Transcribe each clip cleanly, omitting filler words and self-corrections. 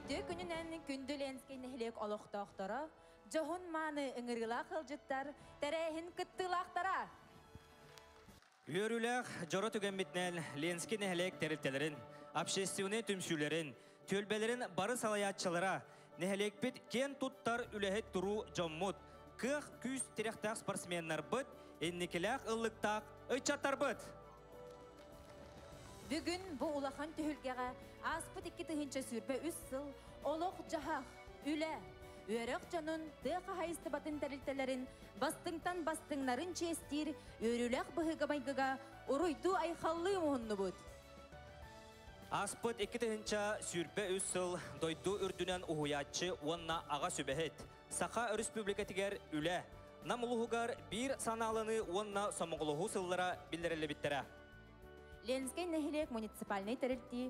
Өйті күнінен күнділенске нәхілек олықтақтара, жоғын маны ұңырғыла қылжыттар, тәрәйін күттілақтара. Үйөріләқ жора түгенбітнен Ленский нәхілек тәрілтелерін, общественный түмсүлерін, төлбелерін бары салаятчылара, нәхілек біт кен тұттар үләхет тұру жоммут, қық күз теректақ спортсменнар бұд, еннекеләқ ұллықтақ ұйтчаттар бұд. Бүгін бұл улахан түхілгеға аспыт 2 тыхынча сүрбе 3 сыл, олық жағақ, үлә, өрек жанын тұға хайысты батын тәрілтелерін бастыңтан бастыңнарын честер, өріләқ бұғыға байгыға ұруйду айқаллы мұхынны бұд. Аспыт 2 тыхынча сүрбе 3 сыл дойду үрдінен ұхуятчы онна аға сөбәхет. Сақа республикатигер үлә, намылығығар бір саналыны онна сомығылығы сыллара білдірілі біттірі. Ленский нәхілек муниципальный тәрілті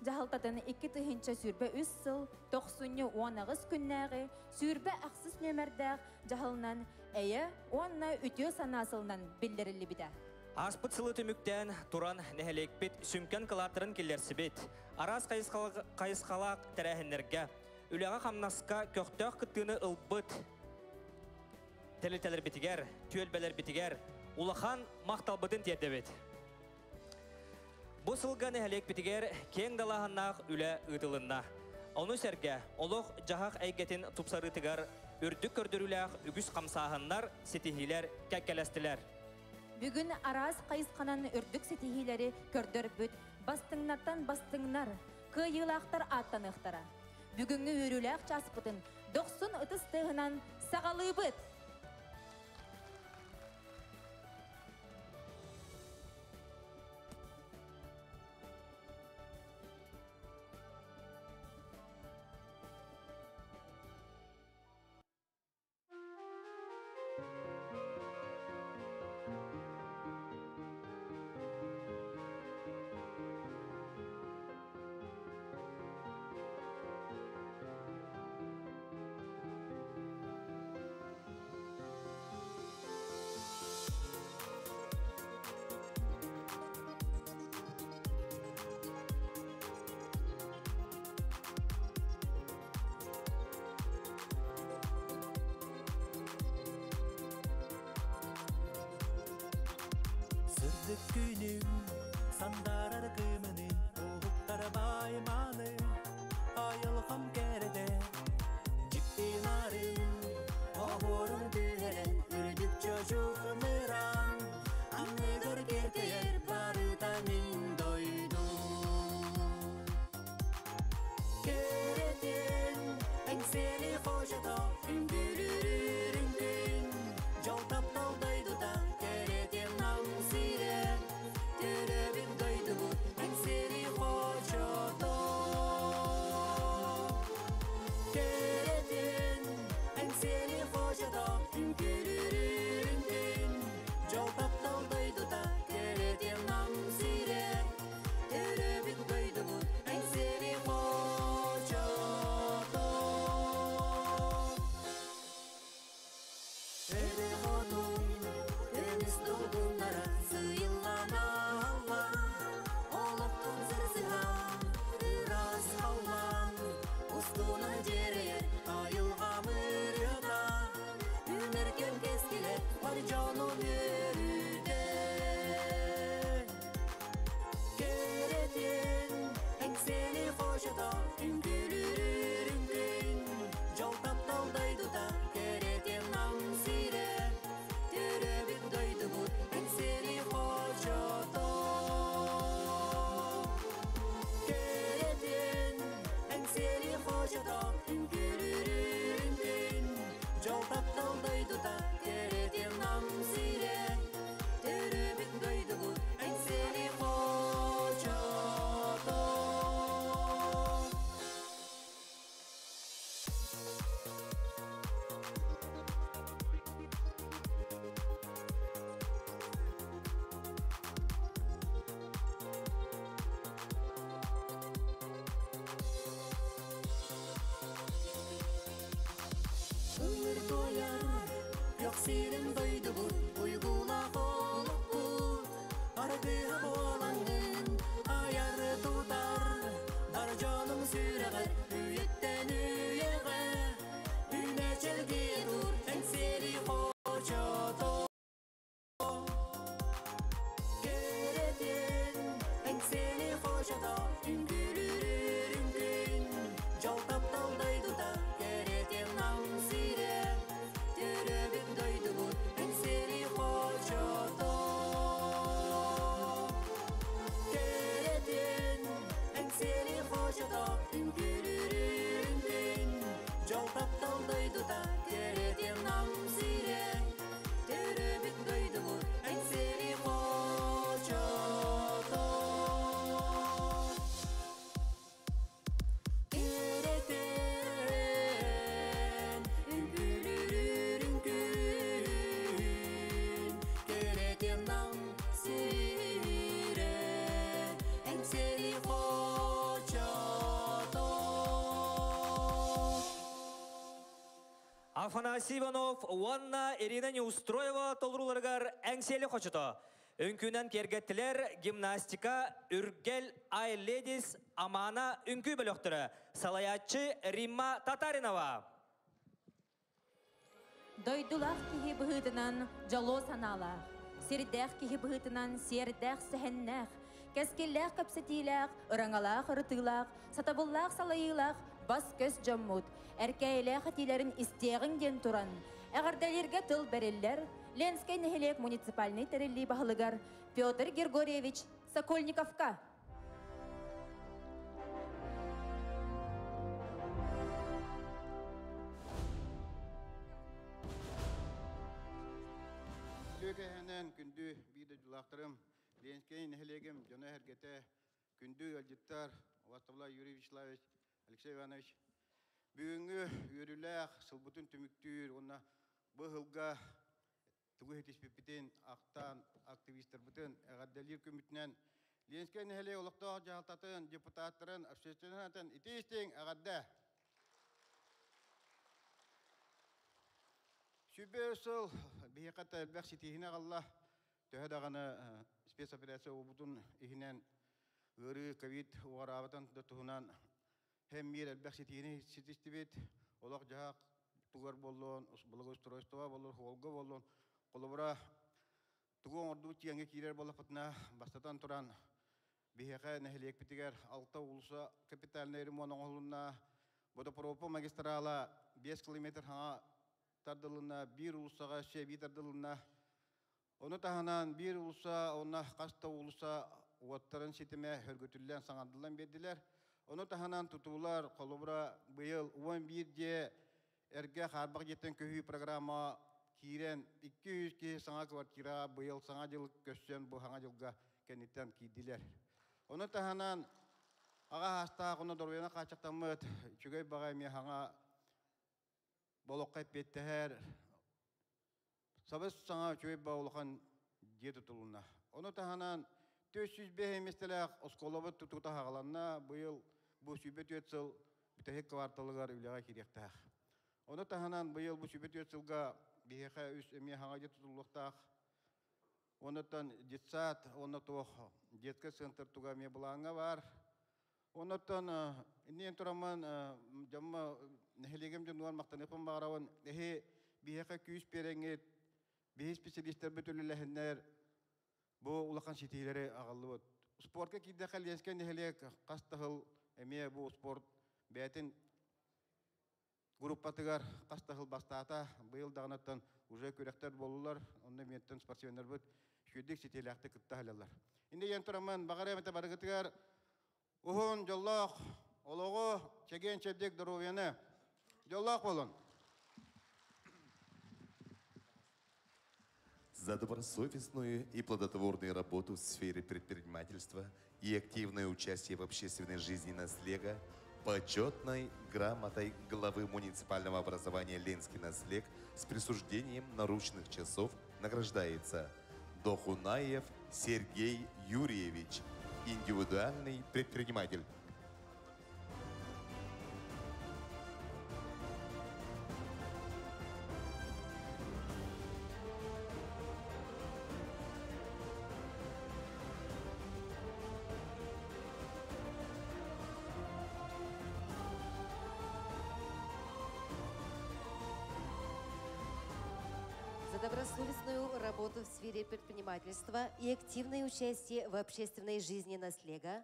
жағалтатын 2 тыхынча сүрбе 3 сыл 90-19 күннәғі сүрбе ақсыз нөмірдәғ жағылынан әйі онна үтіо санасылынан білдірілі біді. Аспыт сылы түміктен туран нәхілек бет сүмкен кылатырын келерсі бет. Арас қайысқалақ тәрәхінлерге, үліға қамнасқа көқтөк күттіні ұлбыт. Тәлітелер бітігер, түйелбелер бітігер, улахан мақталбытын терді бет. Бұл сылға нәхілек бітігер кең далағаннақ үлі ұйтылынна. Оны сәрге, олық жағақ әйгетін тұпсары тігар, үрдік көрдіріләқ үгіс қамсағынлар, сетихилер кәккелестілер. Бүгін арас қайысқанан үрдік сетихилері көрдір бүт, бастыңнаттан бастыңнар, қыйылақтар аттанықтара. Бүгінгі өріләқ часпытын 90 ұтыстығынан сағалы бұт. Күнім сандарар кымының ұғықтар байманы айылғам кәрді жіктиларын оғырын дүйерен үрдік чөжуқ мұран аңығыр кетер барыта мен дойду керетен әңсені қожада үңгіліріріңдің жалтап талдайды да керетен намсирен теребин дойду әңсені қожада Василий Иванов, Уанна Ирина Неустроева толруларгар әңселі қочыто. Үнкүнен кергеттілер гимнастика Үргел Айледис Амана үнкү бөліқтірі. Салаятчы Римма Татаринова. Дойдулақ кихи бұғытынан жало саналақ. Сердәқ кихи бұғытынан сердәқ сәхеннәқ. Кәскелләқ көпсетиләқ, ұраңалақ ұрытылақ, сатабыллақ салайылақ, бас көз жоммут. Әркәйләқ атилерін істеғін ден тұран. Әғардалерге тыл бәреллер, Ленскай нәхелек муниципальный тәрелі бағылығар Петр Григорьевич Сокольниковка. Сөйкәһенен күнді биді жылақтырым, Ленскай нәхелегім жона әргеті күнді әлжіттар Вастовла Юрий Вячеславович, Алексей Иванович. Бүгінгі үйіріләқ, сылбытын түміктір, онна бұғылға тугу хетиспепитин ақтан активистер бутын әғаддалир көмітінен Ленскай нәхеле олықтағы жағалтатын депутаттарын, общественнатын итестің әғадда. Сүбе ұсыл бейқатта әлбәқ сетихіне қалла төхедағаны спецоперация обутын ихінен ғыры ковид уғарабытын тұтығынан hem bir elbette sitini sitistibit olak jahak tugar bollon bulago ustroystowa bollon holga bollon kolobra tugon ordu tiyange kirer bolla patna bastatan turan biheka nehlek pitiger alta ulusa kapitalne rimon olunna boda propo magistrala 5 km ha tardılına bir ulusaga şebi tardılına onu tahanan bir ulusa ona kasta ulusa wattaren sitime hörgütüllen sanadıllan berdiler. Onu tahanan tutular kolobra bıyıl 11'de erge harbak jeten köhü programa kiren 200 ki sana kvartira bıyıl sana yıl köşen bu hanga yılga kenitten kidiler. Onu tahanan aga hasta onu doruyana kaçaktamıt çünkü bagay mi hanga bolokay petteher sabes sana çünkü bolukan diye tutuluna. Onu tahanan 405 mesela oskolobut tututa hagalanna bıyıl bu sübet yötsel bitehek kvartalıgar ülaga kirekta. Onu tahanan bıyıl bu sübet yötselga biheka üst emi hangaja tutulukta. Ondan jetsat, ondan jetka center tuga mi bulanga var. Ondan ini turaman jamma nehelegem januan maktane pembarawan ehe biheka küs perenget bihi spesialistler betülülehenler bu ulakan sitileri ağalıbıt. Sportka kidde Ленскай nehelek kastahıl emiye bu sport betin gruppatıgar kastahıl bastata bu yıl dağınattan уже kürekler bolurlar. Onda miyetten sportsmenler bud şüddik sitelekte kıtta halalar. Indi yenturaman bagara mete barıgıtıgar uhun jollak ologu çegen çeddik duruvyana jollak bolun. За добросовестную и плодотворную работу в сфере предпринимательства и активное участие в общественной жизни наслега почетной грамотой главы муниципального образования Ленский наслег с присуждением наручных часов награждается Дохунаев Сергей Юрьевич, индивидуальный предприниматель. За добросовестную работу в сфере предпринимательства и активное участие в общественной жизни наслега,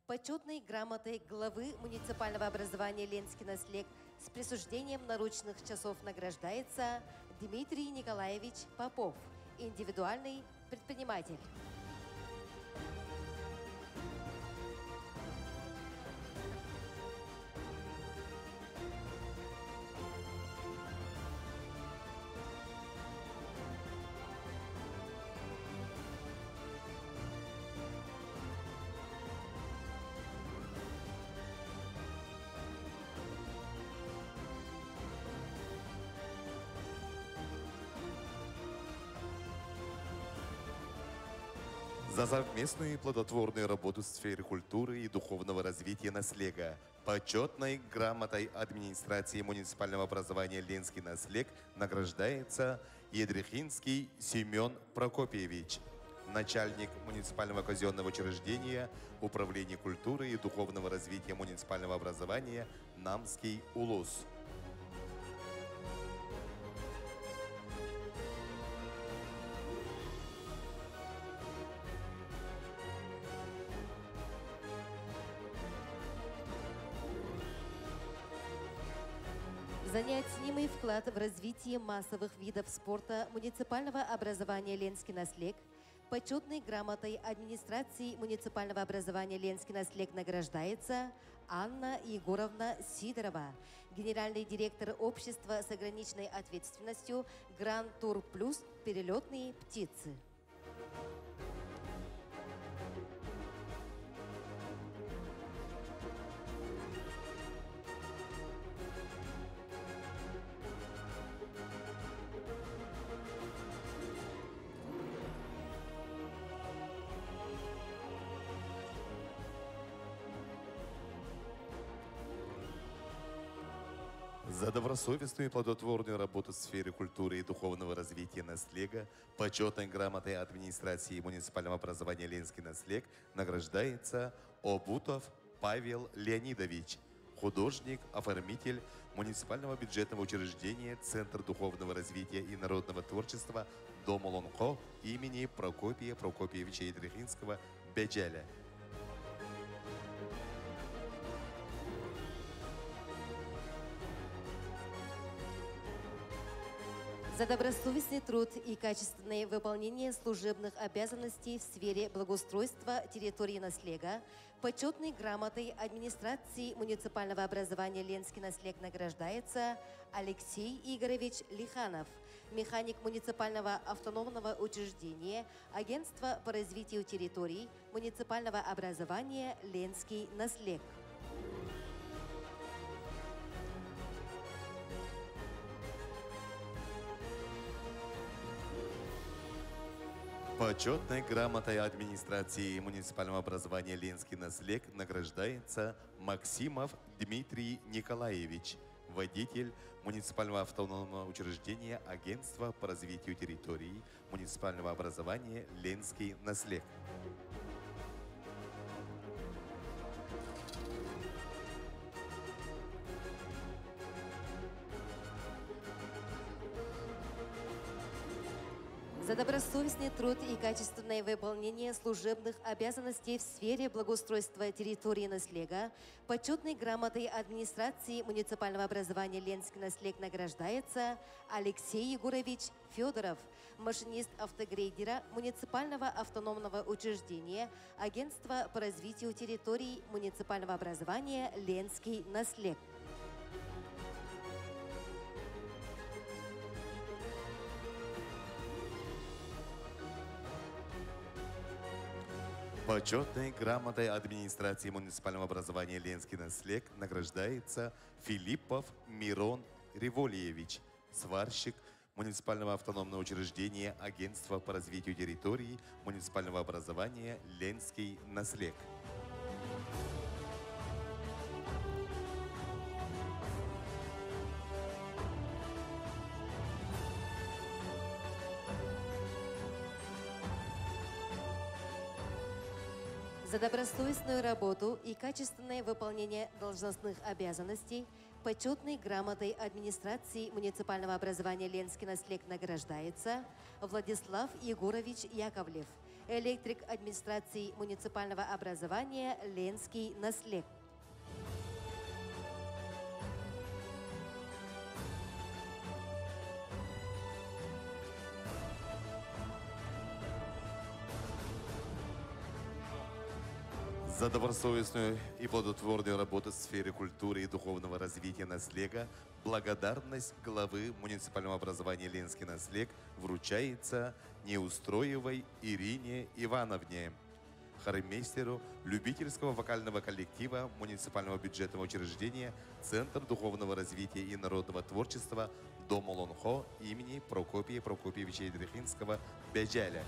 почетной грамотой главы муниципального образования Ленский наслег с присуждением наручных часов награждается Дмитрий Николаевич Попов, индивидуальный предприниматель. За совместную и плодотворную работу в сфере культуры и духовного развития наслега почетной грамотой администрации муниципального образования Ленский наслег награждается Едрихинский Семен Прокопьевич, начальник муниципального казенного учреждения Управления культуры и духовного развития муниципального образования Намский УЛУС. За неоценимый вклад в развитие массовых видов спорта муниципального образования Ленский наслег почетной грамотой администрации муниципального образования Ленский наслег награждается Анна Егоровна Сидорова, генеральный директор общества с ограниченной ответственностью Гранд Тур Плюс «Перелетные птицы». За добросовестную и плодотворную работу в сфере культуры и духовного развития наслега почетной грамотой администрации муниципального образования Ленский наслег награждается Обутов Павел Леонидович, художник, оформитель муниципального бюджетного учреждения Центр духовного развития и народного творчества Дом Олонхо имени Прокопия Прокопьевича Едрихинского Беджеля. За добросовестный труд и качественное выполнение служебных обязанностей в сфере благоустройства территории наслега почетной грамотой администрации муниципального образования Ленский наслег награждается Алексей Игоревич Лиханов, механик муниципального автономного учреждения Агентства по развитию территорий муниципального образования Ленский наслег. Почетной грамотой администрации муниципального образования Ленский наслег награждается Максимов Дмитрий Николаевич, водитель муниципального автономного учреждения Агентства по развитию территорий муниципального образования Ленский наслег. За добросовестный труд и качественное выполнение служебных обязанностей в сфере благоустройства территории наслега почетной грамотой администрации муниципального образования Ленский наслег награждается Алексей Егорович Федоров, машинист автогрейдера муниципального автономного учреждения Агентства по развитию территорий муниципального образования Ленский наслег. Почетной грамотой администрации муниципального образования Ленский наслег награждается Филиппов Мирон Револьевич, сварщик муниципального автономного учреждения Агентства по развитию территорий муниципального образования Ленский наслег. За добросовестную работу и качественное выполнение должностных обязанностей почетной грамотой администрации муниципального образования Ленский наслег награждается Владислав Егорович Яковлев, электрик администрации муниципального образования Ленский наслег. За добросовестную и плодотворную работу в сфере культуры и духовного развития наслега благодарность главы муниципального образования Ленский наслег вручается Неустроевой Ирине Ивановне, хормейстеру любительского вокального коллектива муниципального бюджетного учреждения Центр духовного развития и народного творчества Дом Олонхо имени Прокопия Прокопьевича Едрихинского Беджеля.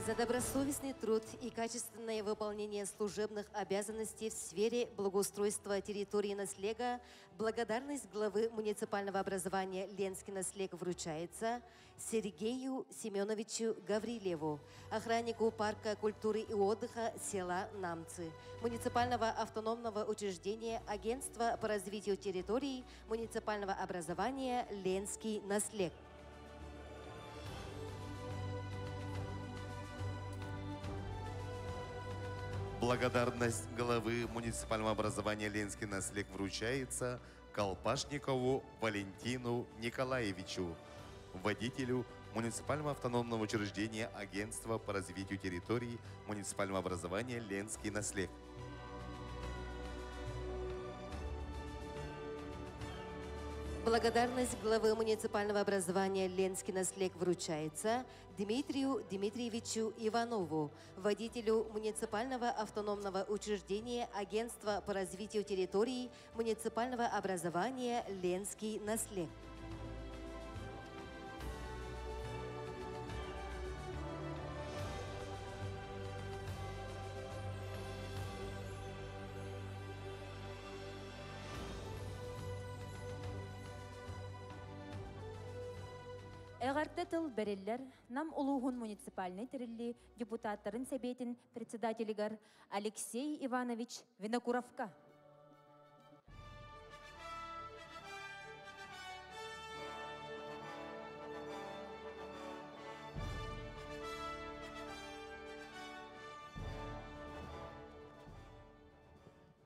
За добросовестный труд и качественное выполнение служебных обязанностей в сфере благоустройства территории Наслега благодарность главы муниципального образования Ленский Наслег вручается Сергею Семеновичу Гаврилеву, охраннику парка культуры и отдыха села Намцы, муниципального автономного учреждения Агентства по развитию территорий муниципального образования Ленский Наслег. Благодарность главы муниципального образования Ленский Наслег вручается Колпашникову Валентину Николаевичу, водителю муниципального автономного учреждения Агентства по развитию территорий муниципального образования Ленский Наслег. Благодарность главы муниципального образования Ленский Наслег вручается Дмитрию Дмитриевичу Иванову, водителю муниципального автономного учреждения Агентства по развитию территорий муниципального образования Ленский Наслег. Эгарты тыл береллер нам улуғын муниципальный тирилли депутаттарын себетін председателигар Алексей Иванович Винокуровка.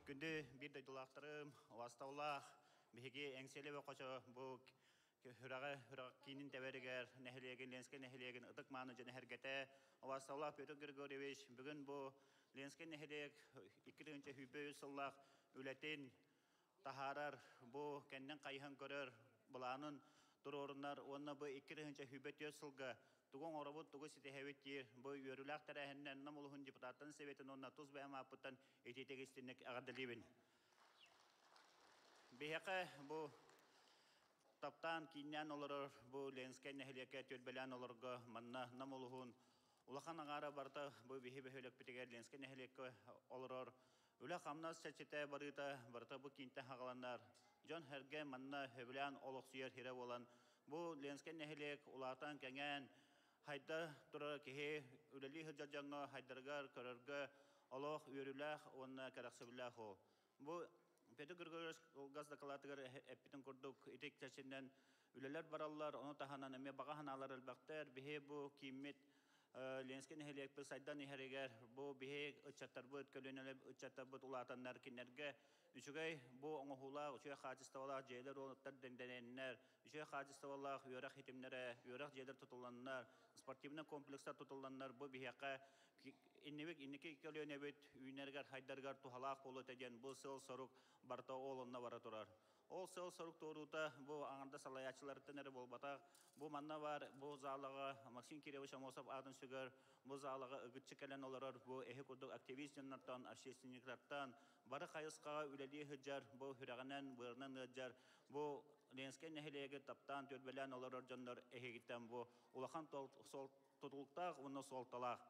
Күнді бір дайдылақтарым, вастаулақ, беге әңселі бі қоша бұл хүрағы кейінін тәбәрігер, нәхілеген, Ленский нәхілеген ұтық маңы және әргеті. Вастаулақ Петр Григорьевич, бүгін бұл Ленский нәхілек 2-ші хүбі сыллақ үләтен тахарар бұл кәннен қайхан көрір бұланын тұр орынар, онына бұл 2-ші хүбі төс сылғы Тугон орабут тугу сите хеветтир бу юрулак тарахыннан намулхун депутаттан себетін онна туз бәм апыттан этетегестинник агадалибин. Бехака бу таптан кинян олорор бу Ленский нәхилеке төлбелән олорга манна намулхун улахан агара барта бу бихе бехелек питегер Ленский нәхилеке олорор ула хамнас чачете барыта барта бу кинте хагаланнар жон херге манна хебелән олоксуер хире болан бу Ленский нәхилек улатан кәңән Хайда тура кеhe үләли хыджаҗаңга хайдаргар карарга Аллаһ үрүләх онна караксыбылах о. Бу Петр Григорьевич газ докладыгар эпитен курдук итек чәченнән үләләр бараллар, оны таханан эме баганалар албактар бихе бу киммет Ленский нәһилек бу сайдан нәһәрегәр бу бихе ычаттар бу көлөнәләр ычаттар бу улатаннар кинәргә Üçügey bu oňuhula, üçüge hajystywalar, jeýler onutlar dendenenler, üçüge hajystywalar, ýörek hitimlere, ýörek jeýler tutulanlar, sportivna kompleksler tutulanlar bu bihaqa innebek inneki kelýänebet üýnerger haydargar tuhalak bolup eden bu sıl soruk barta olunna bara turar. Ol sıl soruk toruta bu aňanda salaýatçylar tenere bolbata bu manna var bu zalyga Maksim Kirevich Amosov adyn süger bu zalyga ıgıtçy kelen olarar bu ehe kurduk aktivistlerden, общественникlerden Barı kayıska üleli hıcar, bu hüraganan, bırnan hıcar, bu Ленский nehilege taptan tölbelen olar canlar ehe gitten bu ulakan sol tutulukta onu sol talak.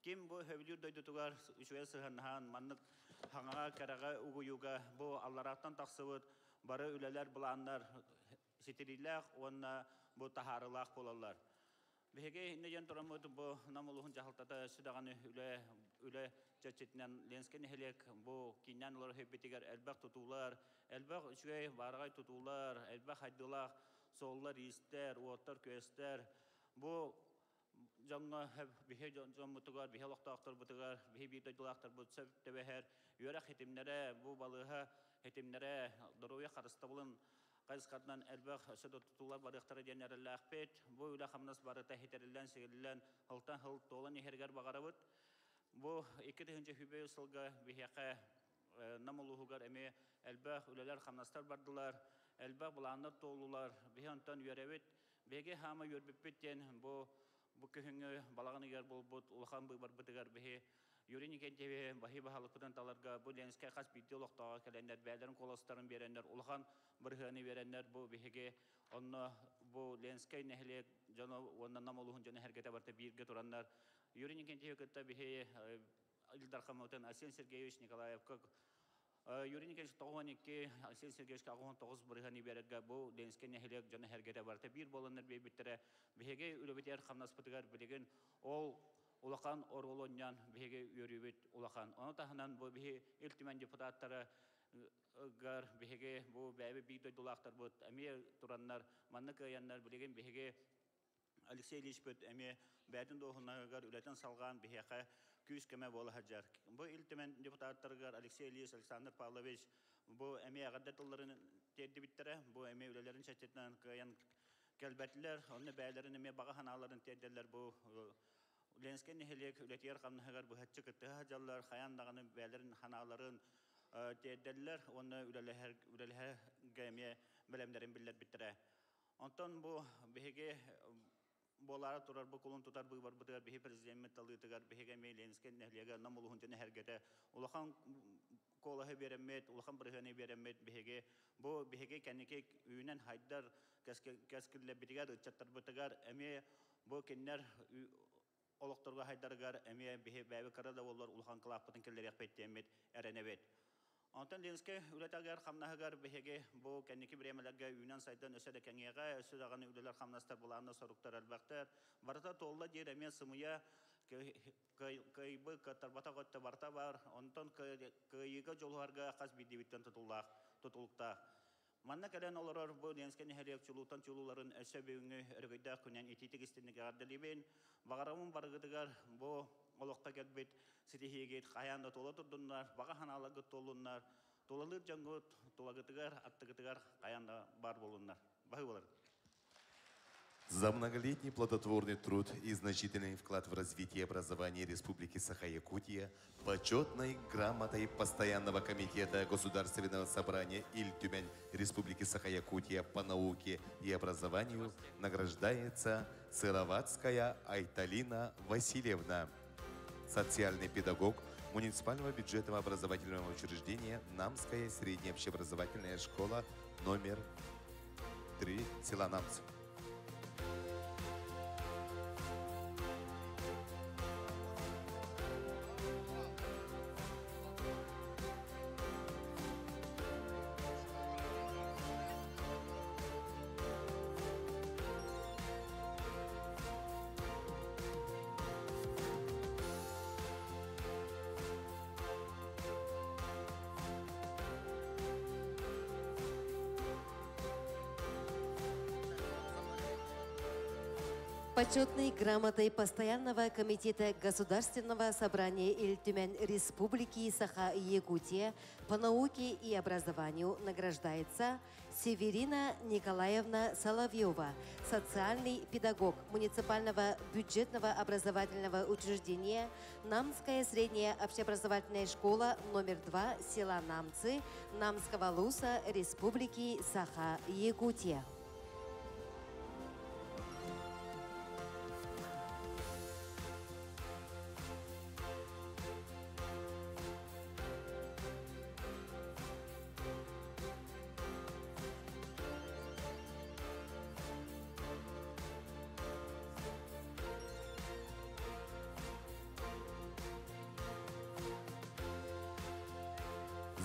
Kim bu hövlür döydutugar, üçüye sıhırnahan, manlık hanağa karağa uguyuga, bu allaraktan taksıvıt, barı üleler bulanlar, sitirilak, onu bu taharılak bolarlar. Bihege inneyen turamıdı bu namuluhun cahıltada südağını üle Çeçetinden Ленский nehilek bu kinyan olar hepbetiger elbaq tutular, elbaq üçüye vargay tutular, elbaq haydılar, sollar ister, otar köster. Bu Janga bihe jom mutugar bihe loktaaqtar butugar bihe bir daydılaaqtar butsa tebeher yörek hetimlere bu balığa hetimlere doruya qarıstabılın qayısqardan elbaq södə tutular barıqtara denərələ aqbet bu ilə xamnas barıta heterilən segilən haltan hal tolan hergar bağarabıt bu 2-nji hübe ısılga biheqə namuluğugar eme elbaq ülələr xamnastar bardılar elbaq bulanlar tolular bihe ondan yörəbet bege hama yörbüppetten bu köhüngü balağını yer bulbut ulağan bu barbıtıgar bihe Юрий Кентеве бахи бахалыкпытан таларга бу Ленский хас битти олоқтаға кәлендер, бәлерін коластарын беренler, улхан бірғаны беренler бу бихеге, онна бу Ленский нәхілек, жаны онна намолуғын жаны әргеті барты бирге туранlar, Юрий Никентьев это бихе Ильдар Хамутен, Арсений Сергеевич Николаев, как Юрий Никентьев Тохоникки, Арсений Сергеевич Кагон Тохос Бригани Берега Бу, Ленскен Нехелек, Джон Хергета Барта Бир Болонер Бибитре, Бихеге Улубитер Хамнас Путигар Билеген, Ол Улахан Оролоньян, Бихеге Юрибит Улахан. Он тахнан бу бихе Илтимен депутаттары гар бихеге бу бәбе бидой дулақтар бут, әме тураннар, манны каяннар Билеген Бихеге Алексей Ильич Пөт әме бәдін доғынағар үләтен салған бихеға күз кәмә болы хаджар. Бу илтімен депутаттарығар Алексей Ильич, Александр Павлович, бу әме ағаддатыларын тедді біттірі, бу әме үләлерін шәттетінен каян кәлбәтілер, оны бәлерін әме баға ханаларын тедділер, бу Ленскен нехелек үләтер қамнығар бу хәтчі күтті хаджалар, қаяндағаны бәлерін ханаларын тедділер, оны үләләге әме білемдерін білдер біттірі. Онтон бу бихеге болары турар бу кулун тутар бу бар бутар бихе президент талытыгар бихеге мейленскен нехлеге намулухун жана хергете улахан колахы беремет улахан брыганы беремет бихеге бу бихеге кенеке үйнен хайдар кескилле битигар чаттар бутагар эме бу кеннер олокторга хайдаргар эме бихе бәбе карада боллар улахан клаппатын келлер якпеттемет эренебет. Антон Ленске үлетагар хамнахагар бихеге бу кенники биремелерге үйнен сайдан өсөдө кеңеге өсөдөганы үлелер хамнастар буларны соруктар албактар барта толла жереме сымыя кайбы катарбата готта барта бар онтон кайыга жолуарга каз бидибиттен тутулукта манна келен олорор бу Ленске нехерек чулутан чулуларын өсөбүңү өргөйдө күнен ититигистинге ардылыбен багарамын баргыдыгар бу олоққа келбет сирихиегет қаянда тола тұрдынлар, баға ханалығы толынлар, толалыр жаңғыт, толагытыгар, аттығытыгар қаянда бар болынлар. Бағы болар. За многолетний плодотворный труд и значительный вклад в развитие образования Республики Саха-Якутия почетной грамотой Постоянного комитета Государственного собрания Иль-Тюмень Республики Саха-Якутия по науке и образованию награждается Сыроватская Айталина Васильевна, социальный педагог муниципального бюджетного образовательного учреждения Намская средняя общеобразовательная школа номер 3 села Намцы. Почетной грамотой Постоянного комитета Государственного собрания Иль-Тюмень Республики Саха-Якутия по науке и образованию награждается Северина Николаевна Соловьева, социальный педагог муниципального бюджетного образовательного учреждения Намская средняя общеобразовательная школа номер 2 села Намцы Намского Луса Республики Саха-Якутия.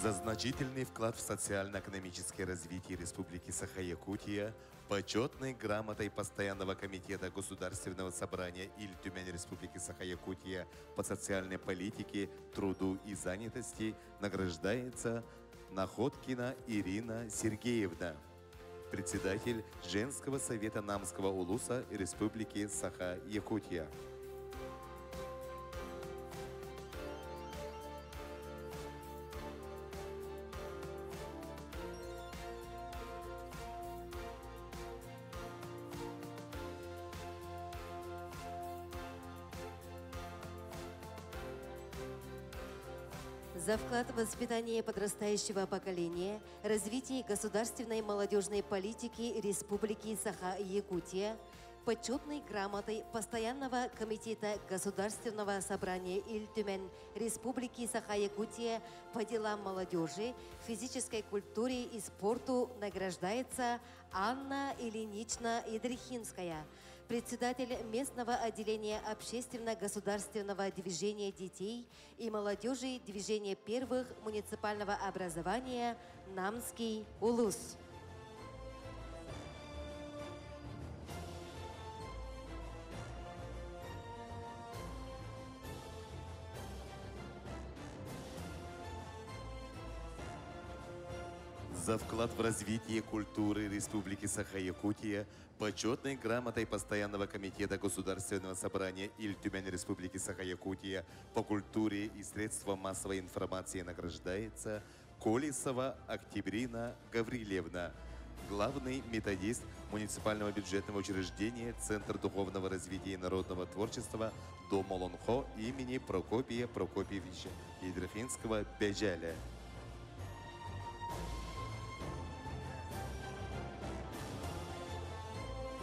За значительный вклад в социально-экономическое развитие Республики Саха-Якутия почетной грамотой Постоянного комитета Государственного собрания Иль-Тюмень Республики Саха-Якутия по социальной политике, труду и занятости награждается Находкина Ирина Сергеевна, председатель Женского совета Намского улуса Республики Саха-Якутия. За вклад в воспитание подрастающего поколения, развитие государственной молодежной политики Республики Саха-Якутия, почетной грамотой Постоянного комитета Государственного собрания Иль-Тюмень Республики Саха-Якутия по делам молодежи, физической культуре и спорту награждается Анна Ильинична Идрихинская, председатель местного отделения общественно-государственного движения детей и молодежи движения первых муниципального образования Намский улус. За вклад в развитие культуры Республики Саха-Якутия почетной грамотой Постоянного комитета Государственного собрания Иль-Тюмень Республики Саха-Якутия по культуре и средствам массовой информации награждается Колесова Октябрина Гаврилевна, главный методист муниципального бюджетного учреждения Центр духовного развития и народного творчества Дом Олонхо имени Прокопия Прокопьевича Едрофинского Бежаля.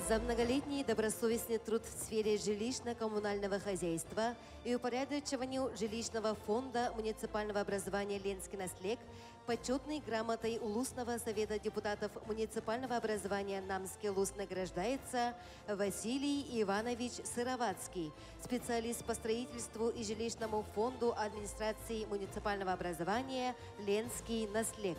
За многолетний добросовестный труд в сфере жилищно-коммунального хозяйства и упорядочиванию жилищного фонда муниципального образования Ленский наслег почетной грамотой Улусного совета депутатов муниципального образования Намский улус награждается Василий Иванович Сыровацкий, специалист по строительству и жилищному фонду администрации муниципального образования Ленский наслег.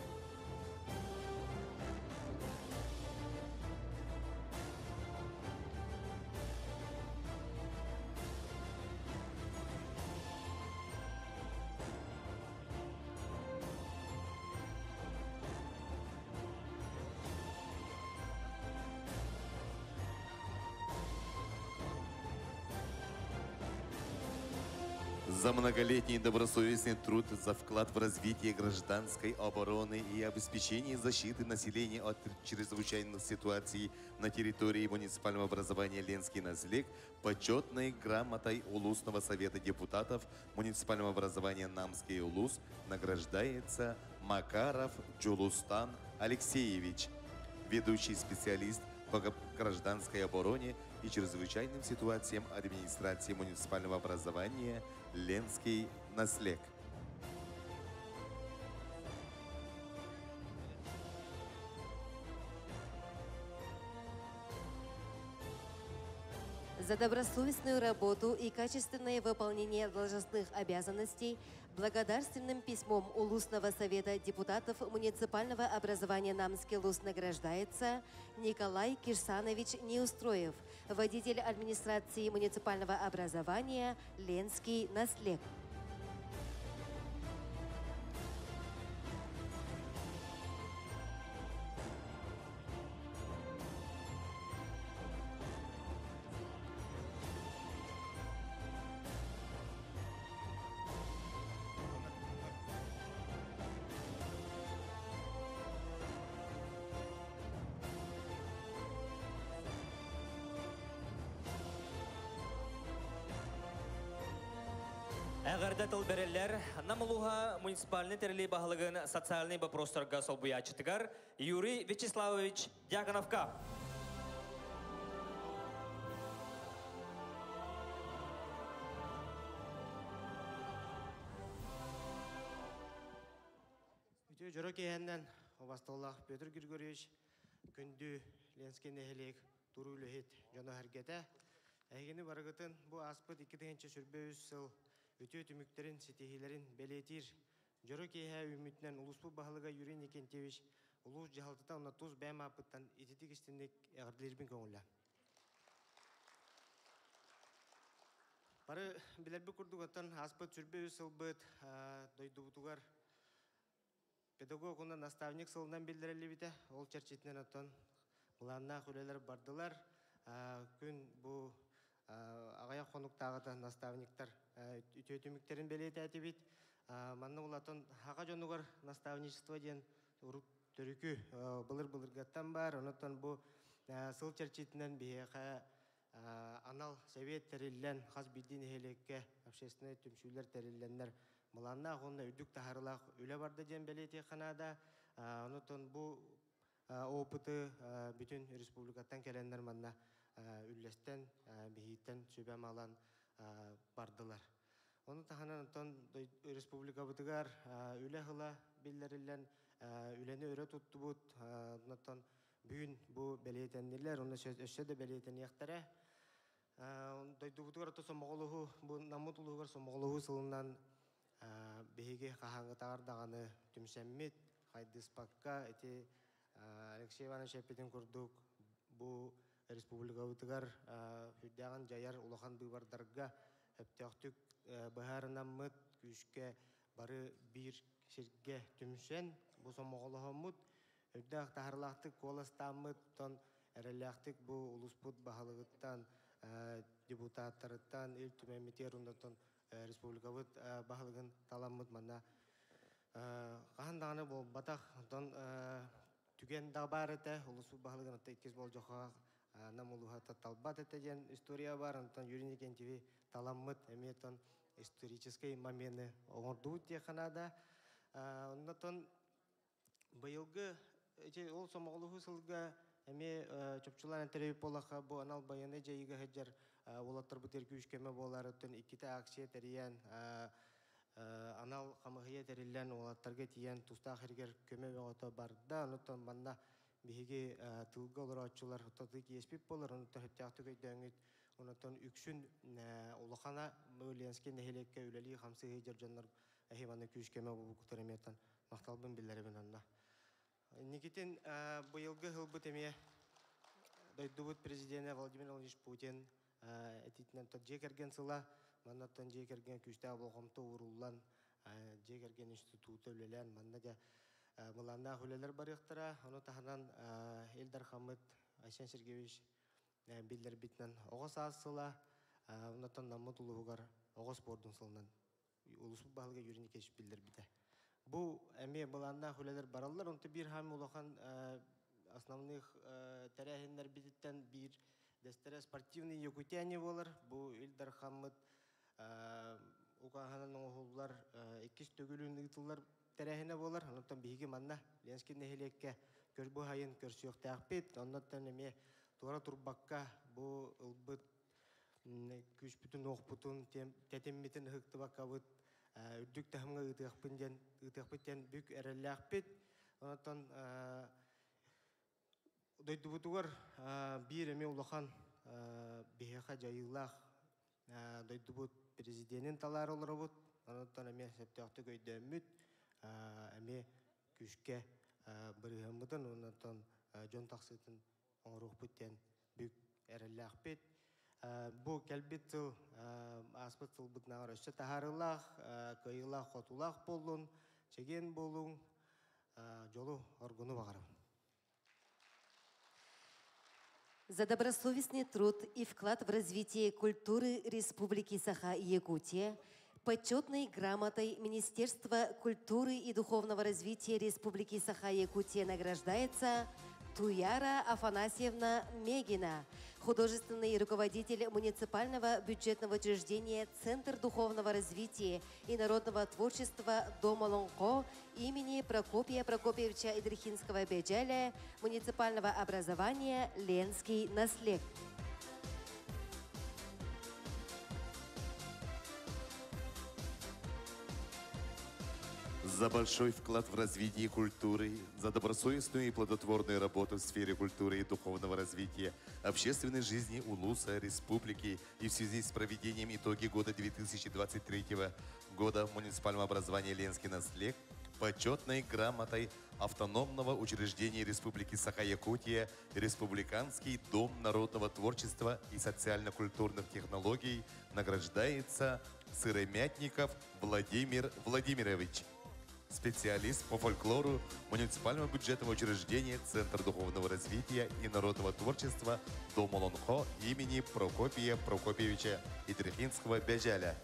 За многолетний добросовестный труд, за вклад в развитие гражданской обороны и обеспечение защиты населения от чрезвычайных ситуаций на территории муниципального образования Ленский наслег почетной грамотой Улусного совета депутатов муниципального образования Намский улус награждается Макаров Джулустан Алексеевич, ведущий специалист по гражданской обороне и чрезвычайным ситуациям администрации муниципального образования Ленский наслег. За добросовестную работу и качественное выполнение должностных обязанностей благодарственным письмом Улусного совета депутатов муниципального образования Намский улус награждается Николай Кирсанович Неустроев, водитель администрации муниципального образования Ленский наслег. Әгәрдә тыл берелләр, намылуға муниципальный терли бағылығын социальный вопростарға солбуячытыгар Юрий Вячеславович Дьяконовка. Үтө жөрөк ейәннән Обастоллах Петр Григорьевич күнді Ленский нәхелек туру үліхет жоны әргеті. Әйгені барығытын бұл аспыт 2-ші сүрбе сыл үтө түміктерін, сетехилерін белетир. Жөрөк ейә үмітінен ұлыспу бағылыға Юрий Никентьевич ұлыс жағалтыта ұна тұз бәм апыттан ететік істіндік әғірлербін көңілі. Бары білербі күрдіғаттан аспыт сүрбе сыл бұд дойдубутуғар педагог уна наставник сылынан білдірелі біте, ол черчетінен оттан бұланна құлелер бардылар. Күн бұл ағая қонуқтағыда наставниктар үтөтіміктерін белеті әті бит. Манны ұлатын хаға жонуғар наставничество ден ұрып түрікі бұлыр-бұлырғаттан бар. Оныттан бұл сыл черчетінен бейеқа анал совет тәрелілен қаз білден әйелекке общественный түмшілер тәреліленлер Мыланна ғонна үдік тахарлақ үлі барды ден белеті қанада. Оныттан бұл опыты бүтін республикаттан кәлендер манна үллестен, бейіттен сөбәм алан бардылар. Оны таханан республика бұтығар үлі ғыла білдерілен үлені өрі тұтты бұд. Онытан бүйін бұл бәлейтеннелер, оны өсі де бәлейтен яқтары. Дойдубутугар то сомоголуху, бу намутулугар сомоголуху сылынан беге кахаңытагар даганы түмсәммит, хайдыспакка, эти Алексей Иванович Эппетин курдук, бу республика утыгар хүддяган жаяр улахан бывардарга эптяқтүк бахарынаммыт күшке бары бир сирге түмсен, бу сомоголухаммут, өйдәк тахарлақтык коластаммыт, тон әреляқтык бу улуспут бахалығыттан депутаттарыттан ил түмәмитерундатон республикабыт бахалыгын таламмыт манна кахандаганы бол батах тон түген дабар эте улуспут бахалыгын иккес бол жоха намулуха талбат эте ден история бар антон юридик тиви таламмыт эметон исторический моменты оңордуу теханада оннотон быйылгы ол сомоголуху сылга эми чөпчулан тереп болаха бу анал баяны жайга хаҗар улаттар бутер күшкеме болар өтөн иките акция териян анал камыгыя терилен улаттарга тиян туста хергер көмө ото барда онтон манна биги тылга олорочулар тоты кеспип болар онтон хаттакты көйдөңүт онтон үксүн улахана Ленский нехелекке үлели хамсы хаҗар жаннар эхиманы күшкеме бу кутереметан макталбын биллеребен анна Никитин быйылгы хылбыт эме дойдубут президент Владимир Владимирович Путин этитнен тот жекерген сыла маннаттан жекерген күчтә болгомто уруллан жекерген институты үлелен манна да мыланна хүлелер барыктыра аны таханан Элдар Хамыт Айсен Сергеевич биллер битнен огос асыла оннан намутулугар огос бордун сылынан улус баалга юрини кеш биллер бите Бу эме баланна хүлелер бараллар, онты бир хам улахан основных тәрәһеннәр битеттен бир дәстәре спортивный Якутияне болар. Бу Илдар Хаммыт укаһанан оғуллар иккис төгүлүн ытыллар тәрәһенә болар. Онтан биге манна Ленский нехелекке көрбү хайын көрсөк тәхпит. Оннан эме туара турбакка бу ылбыт күч бүтүн окпутун тетеммитин хыктыбаккабыт үрдүк тахымга ытыахпыттен бүк әрелләхпет. Онтан дойдубутугар бир эме улахан бихеха жайыллах дойдубут президентин талары олоробут. Онтан эме септяхты көйдөмүт эме күшке бырыгамытын онтан жон таксытын оңорухпыттен бүк әрелләхпет. Бу келбитил аспытыл бутнагар өсө тахарылах, кыйылах, хотулах болун, чеген болун, жолу органу багарым. За добросовестный труд и вклад в развитие культуры Республики Саха-Якутия почетной грамотой Министерства культуры и духовного развития Республики Саха-Якутия награждается Туяра Афанасьевна Мегина, художественный руководитель муниципального бюджетного учреждения Центр духовного развития и народного творчества Дома Лонко имени Прокопия Прокопьевича Идрихинского Беджаля муниципального образования Ленский наслед. За большой вклад в развитие культуры, за добросовестную и плодотворную работу в сфере культуры и духовного развития общественной жизни Улуса, республики и в связи с проведением итоги года 2023 года муниципального образования Ленский наслед почетной грамотой автономного учреждения Республики Саха-Якутия Республиканский дом народного творчества и социально-культурных технологий награждается Сыромятников Владимир Владимирович, специалист по фольклору муниципального бюджетного учреждения Центр духовного развития и народного творчества Дома Лонхо имени Прокопия Прокопьевича Идрихинского Беджаля.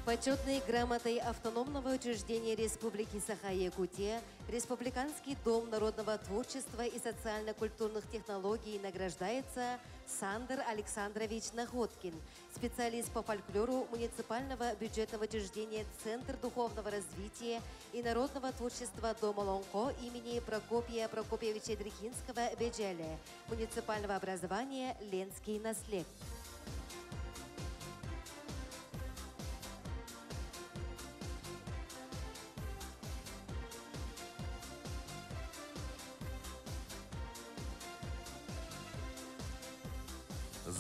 Почетной грамотой автономного учреждения Республики Саха-Якутия Республиканский дом народного творчества и социально-культурных технологий награждается Сандер Александрович Находкин, специалист по фольклору муниципального бюджетного учреждения Центр духовного развития и народного творчества Дома Лонко имени Прокопия Прокопьевича Дрихинского Беджаля, муниципального образования Ленский наслед.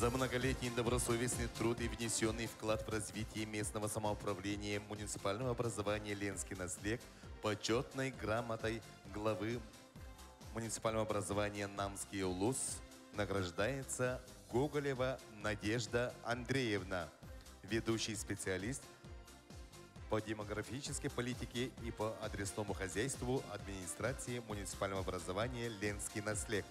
За многолетний добросовестный труд и внесенный вклад в развитие местного самоуправления муниципального образования Ленский наслег почетной грамотой главы муниципального образования Намский улус награждается Гоголева Надежда Андреевна, ведущий специалист по демографической политике и по адресному хозяйству администрации муниципального образования Ленский наслег.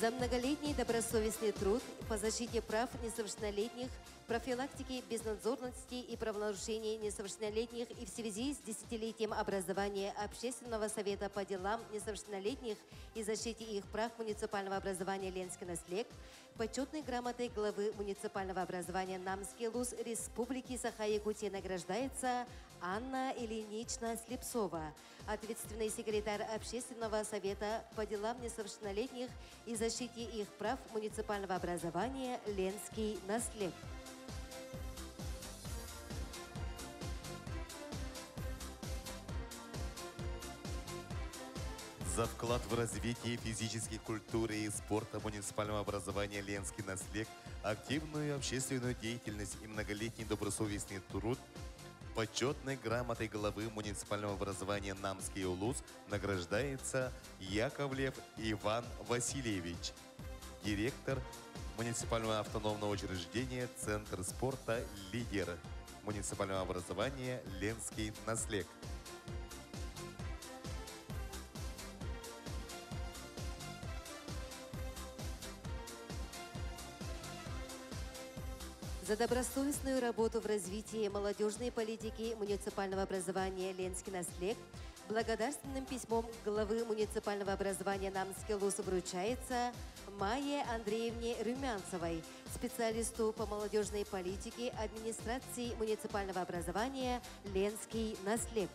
За многолетний добросовестный труд по защите прав несовершеннолетних, профилактике безнадзорности и правонарушений несовершеннолетних и в связи с десятилетием образования Общественного совета по делам несовершеннолетних и защите их прав муниципального образования Ленский наслег почетной грамотой главы муниципального образования Намский улус Республики Саха-Якутия награждается Анна Ильинична Слепцова, ответственный секретарь Общественного совета по делам несовершеннолетних и защите их прав муниципального образования Ленский наслег. За вклад в развитие физической культуры и спорта муниципального образования Ленский наслег, активную общественную деятельность и многолетний добросовестный труд почетной грамотой главы муниципального образования Намский улус награждается Яковлев Иван Васильевич, директор муниципального автономного учреждения Центр спорта «Лидер» муниципального образования Ленский наслег. За добросовестную работу в развитии молодежной политики муниципального образования Ленский наслег благодарственным письмом главы муниципального образования Намский улус вручается Майе Андреевне Румянцевой, специалисту по молодежной политике администрации муниципального образования Ленский наслег.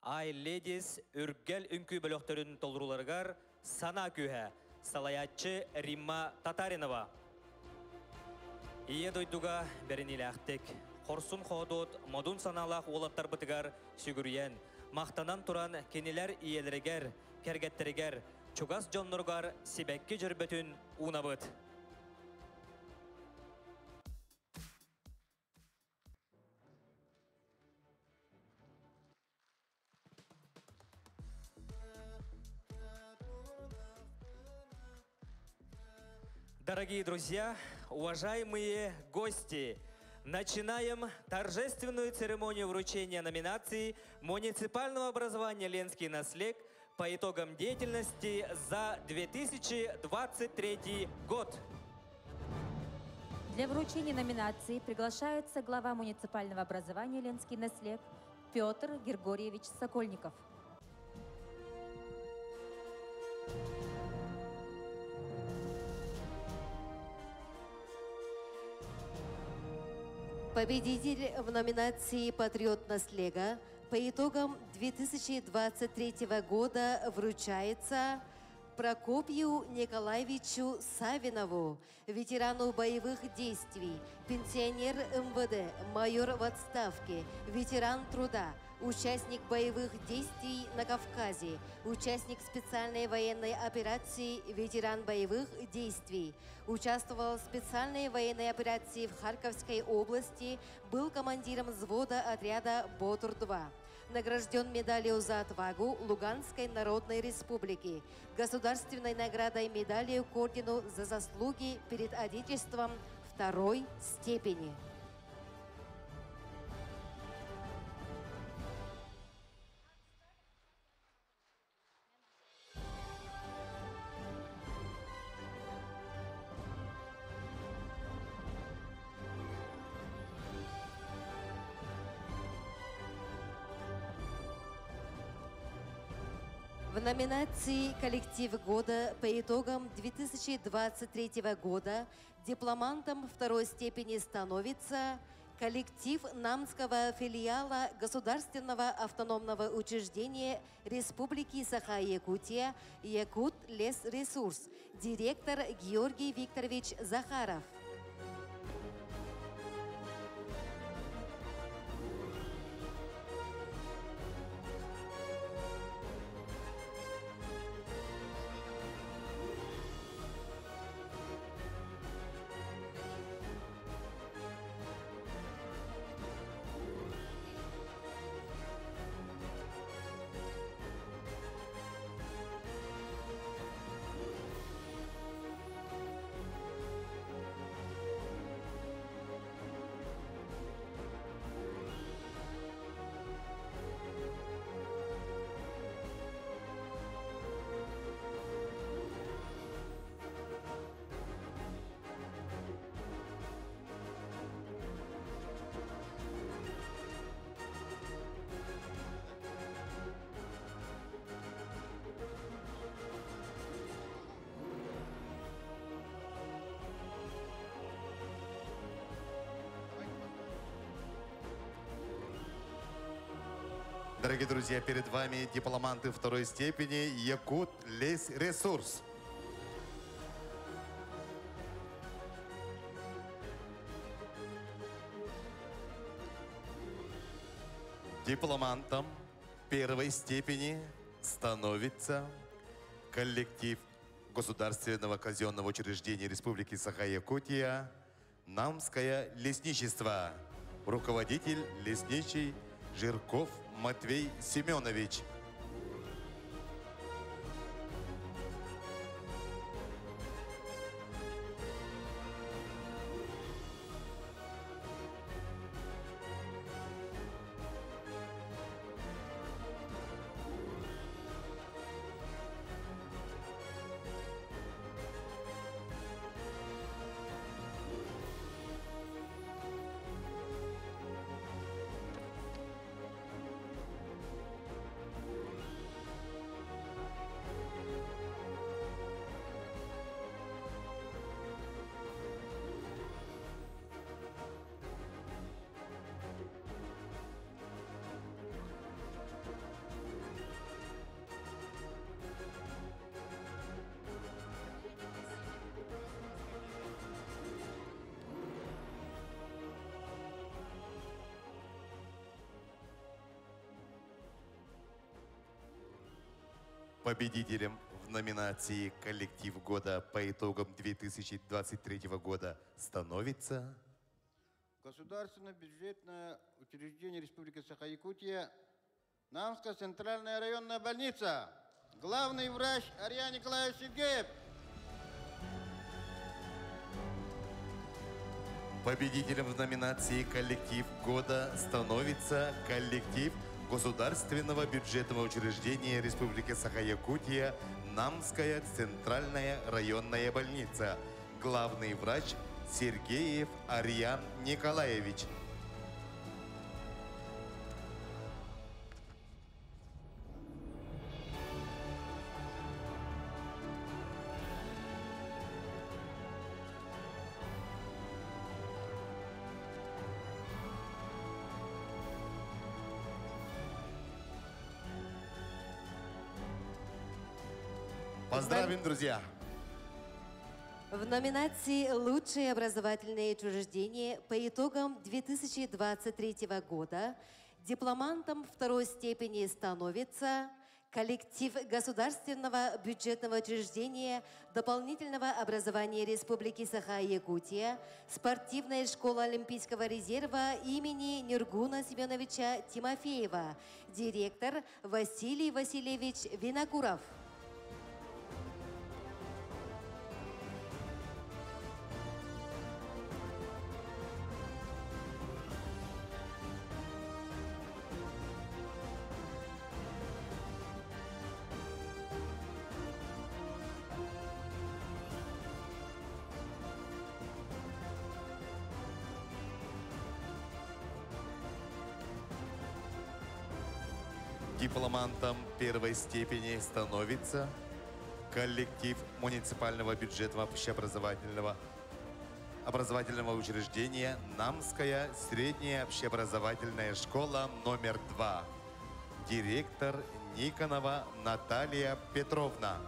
Ай ледис үргел үнкүй бөлөктөрүн толруларгар сана күһә салаятчы Римма Татаринова. Ие дойдуга бериниләхтек. Хорсун ходот модун саналах олаттар бытыгар сүгүрүйен. Мақтанан туран кенелер иелерегер, кергеттерегер, чугас жонноргар сибекке жүрбөтүн унабыт. Дорогие друзья, уважаемые гости, начинаем торжественную церемонию вручения номинаций муниципального образования «Ленский наслег» по итогам деятельности за 2023 год. Для вручения номинации приглашается глава муниципального образования «Ленский наслег» Петр Григорьевич Сокольников. Победитель в номинации «Патриот наслега» по итогам 2023 года вручается Прокопию Николаевичу Савинову, ветерану боевых действий, пенсионер МВД, майор в отставке, ветеран труда, участник боевых действий на Кавказе, участник специальной военной операции, ветеран боевых действий, участвовал в специальной военной операции в Харьковской области, был командиром взвода отряда «Ботур-2». Награжден медалью за отвагу Луганской Народной Республики, государственной наградой медалью к ордену за заслуги перед Отечеством второй степени. В номинации «Коллектив года» по итогам 2023 года дипломантом второй степени становится коллектив Намского филиала Государственного автономного учреждения Республики Саха-Якутия «Якут-Лесресурс», директор Георгий Викторович Захаров. Дорогие друзья, перед вами дипломанты второй степени Якут-Лесресурс. Дипломантом первой степени становится коллектив Государственного казенного учреждения Республики Саха-Якутия «Намское лесничество». Руководитель лесничий Жирков Матвей Семенович. Победителем в номинации «Коллектив года» по итогам 2023 года становится Государственное бюджетное учреждение Республики Саха-Якутия, Намская центральная районная больница. Главный врач Арьян Николаевич Сергеев. Победителем в номинации «Коллектив года» становится коллектив Государственного бюджетного учреждения Республики Саха-Якутия Намская центральная районная больница. Главный врач Сергеев Арьян Николаевич. Поздравим, друзья! В номинации «Лучшие образовательные учреждения» по итогам 2023 года дипломантом второй степени становится коллектив Государственного бюджетного учреждения дополнительного образования Республики Саха-Якутия, спортивная школа Олимпийского резерва имени Нергуна Семеновича Тимофеева, директор Василий Васильевич Винокуров. Дипломантом первой степени становится коллектив муниципального бюджетного общеобразовательного учреждения Намская средняя общеобразовательная школа номер 2. Директор Никонова Наталья Петровна.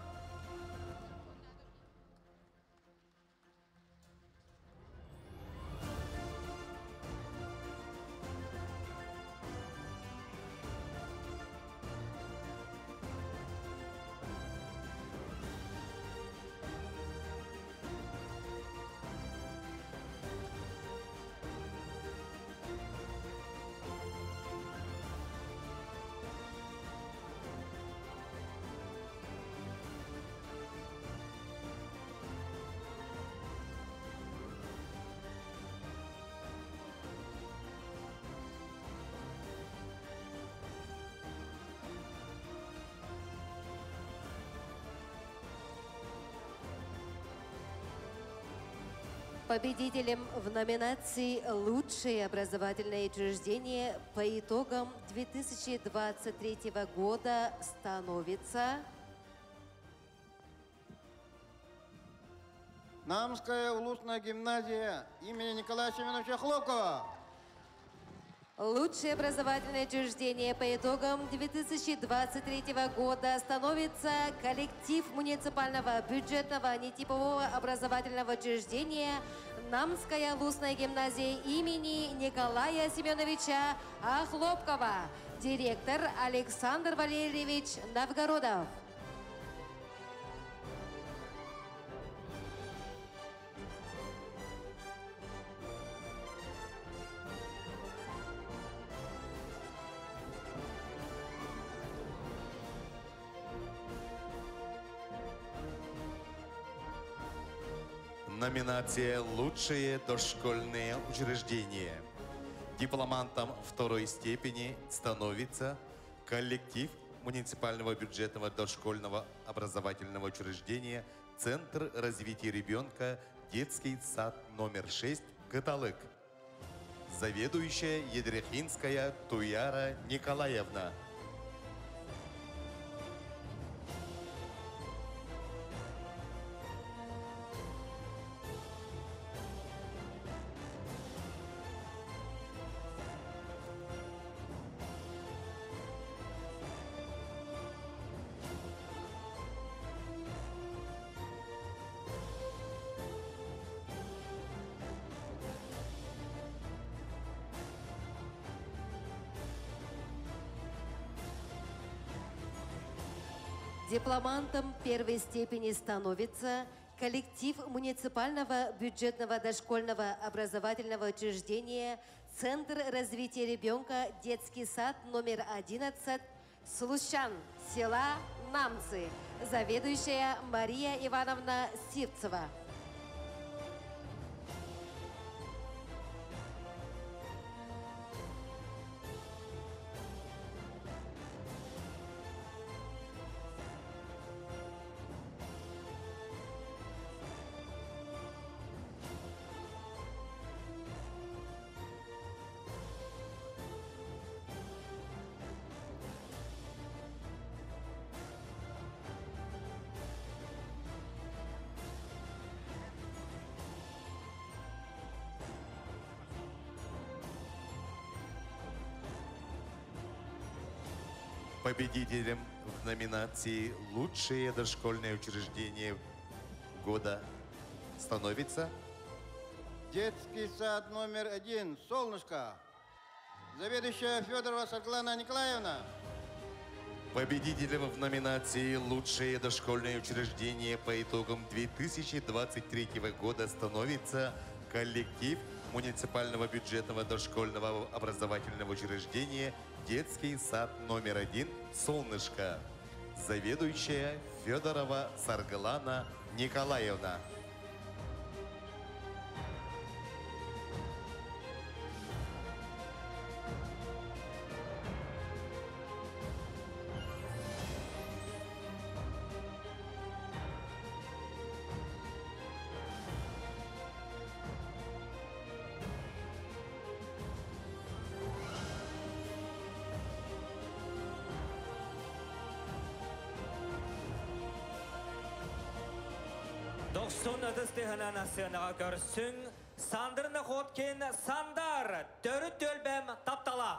Победителем в номинации «Лучшие образовательные учреждения» по итогам 2023 года становится Намская улусная гимназия имени Николая Семеновича Хлопкова. Лучшее образовательное учреждение по итогам 2023 года становится коллектив муниципального бюджетного нетипового образовательного учреждения Намская лусная гимназия имени Николая Семеновича Хлопкова, директор Александр Валерьевич Новгородов. Номинация «Лучшие дошкольные учреждения». Дипломантом второй степени становится коллектив муниципального бюджетного дошкольного образовательного учреждения Центр развития ребенка, детский сад номер 6, Каталык. Заведующая Едрехинская Туяра Николаевна. Дипломантом первой степени становится коллектив муниципального бюджетного дошкольного образовательного учреждения Центр развития ребенка, детский сад номер 11, Слущан, села Намцы, заведующая Мария Ивановна Сивцева. Победителем в номинации «Лучшее дошкольное учреждение года» становится Детский сад номер 1, Солнышко. Заведующая Федорова Светлана Николаевна. победителем в номинации «Лучшее дошкольное учреждение» по итогам 2023 года становится коллектив муниципального бюджетного дошкольного образовательного учреждения «Детский сад номер 1 Солнышко». Заведующая Федорова Саргалана Николаевна. Доқсын ыдыстығынан асынаға көрсің, сандырны қоткен сандар, төрі төлбәм таптала.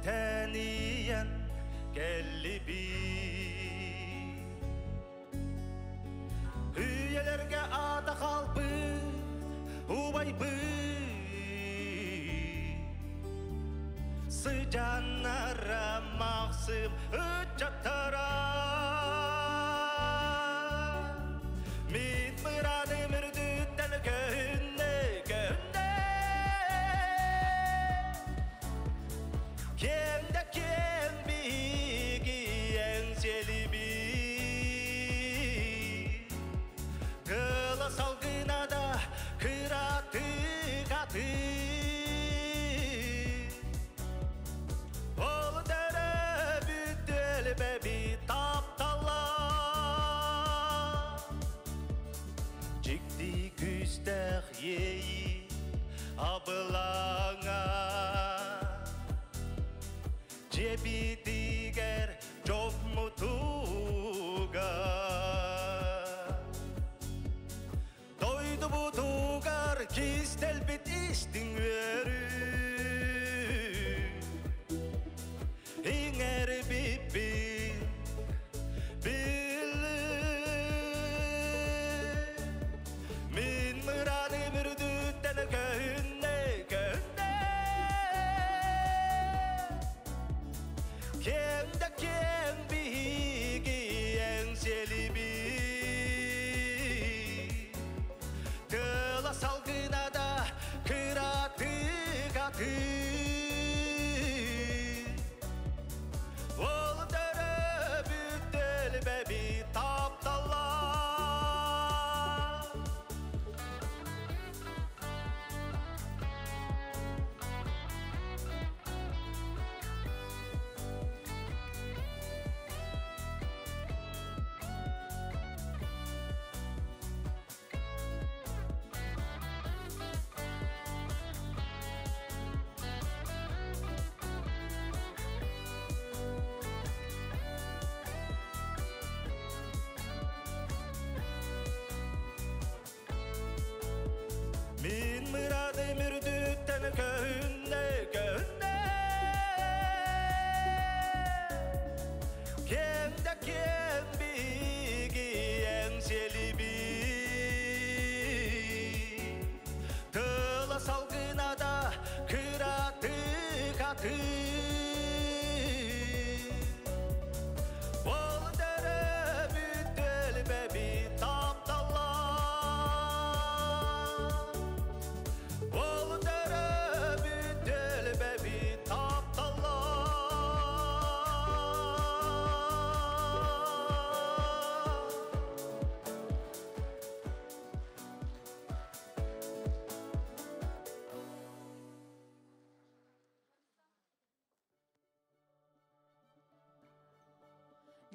Teniyen gellibi Hüyelerge ada kalbı Ubaybı Sıcanlara mahsım Üccattara Min mıranı mürdütten gönne gönne Kimde kim bilgi enzeli Kıla salgına da kıratı katı Ol dere büttül bebi tap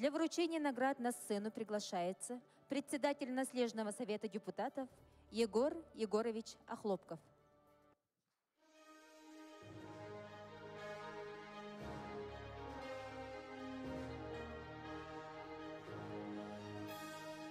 Для вручения наград на сцену приглашается председатель Наследного совета депутатов Егор Егорович Охлопков.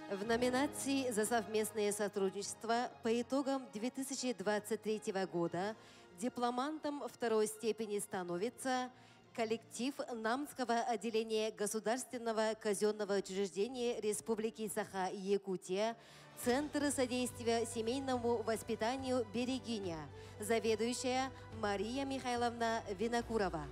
В номинации за совместное сотрудничество по итогам 2023 года дипломантом второй степени становится коллектив Намского отделения Государственного казенного учреждения Республики Саха-Якутия, Центр содействия семейному воспитанию «Берегиня», заведующая Мария Михайловна Винокурова.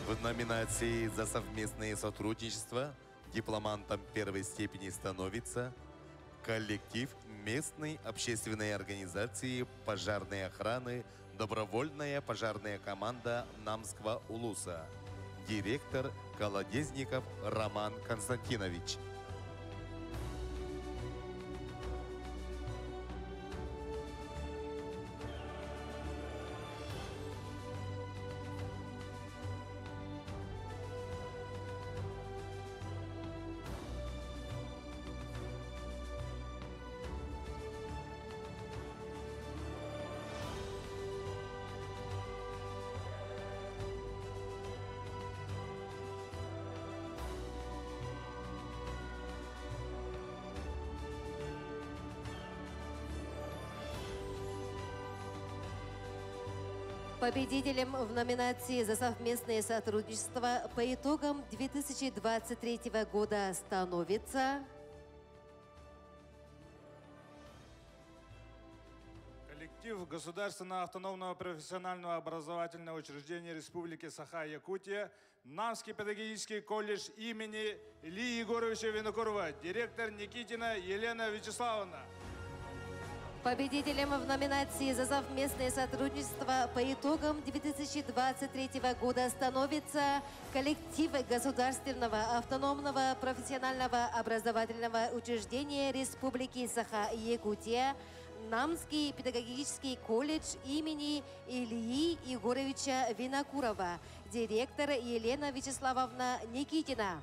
В номинации за совместное сотрудничество дипломантом первой степени становится коллектив местной общественной организации пожарной охраны «Добровольная пожарная команда Намского улуса». Директор Колодезников Роман Константинович. Победителем в номинации за совместное сотрудничество по итогам 2023 года становится Коллектив Государственного автономного профессионального образовательного учреждения Республики Саха-Якутия, Намский педагогический колледж имени Ильи Егоровича Винокурова, директор Никитина Елена Вячеславовна. Победителем в номинации за совместное сотрудничество по итогам 2023 года становится коллектив Государственного автономного профессионального образовательного учреждения Республики Саха-Якутия, Намский педагогический колледж имени Ильи Егоровича Винокурова, директор Елена Вячеславовна Никитина.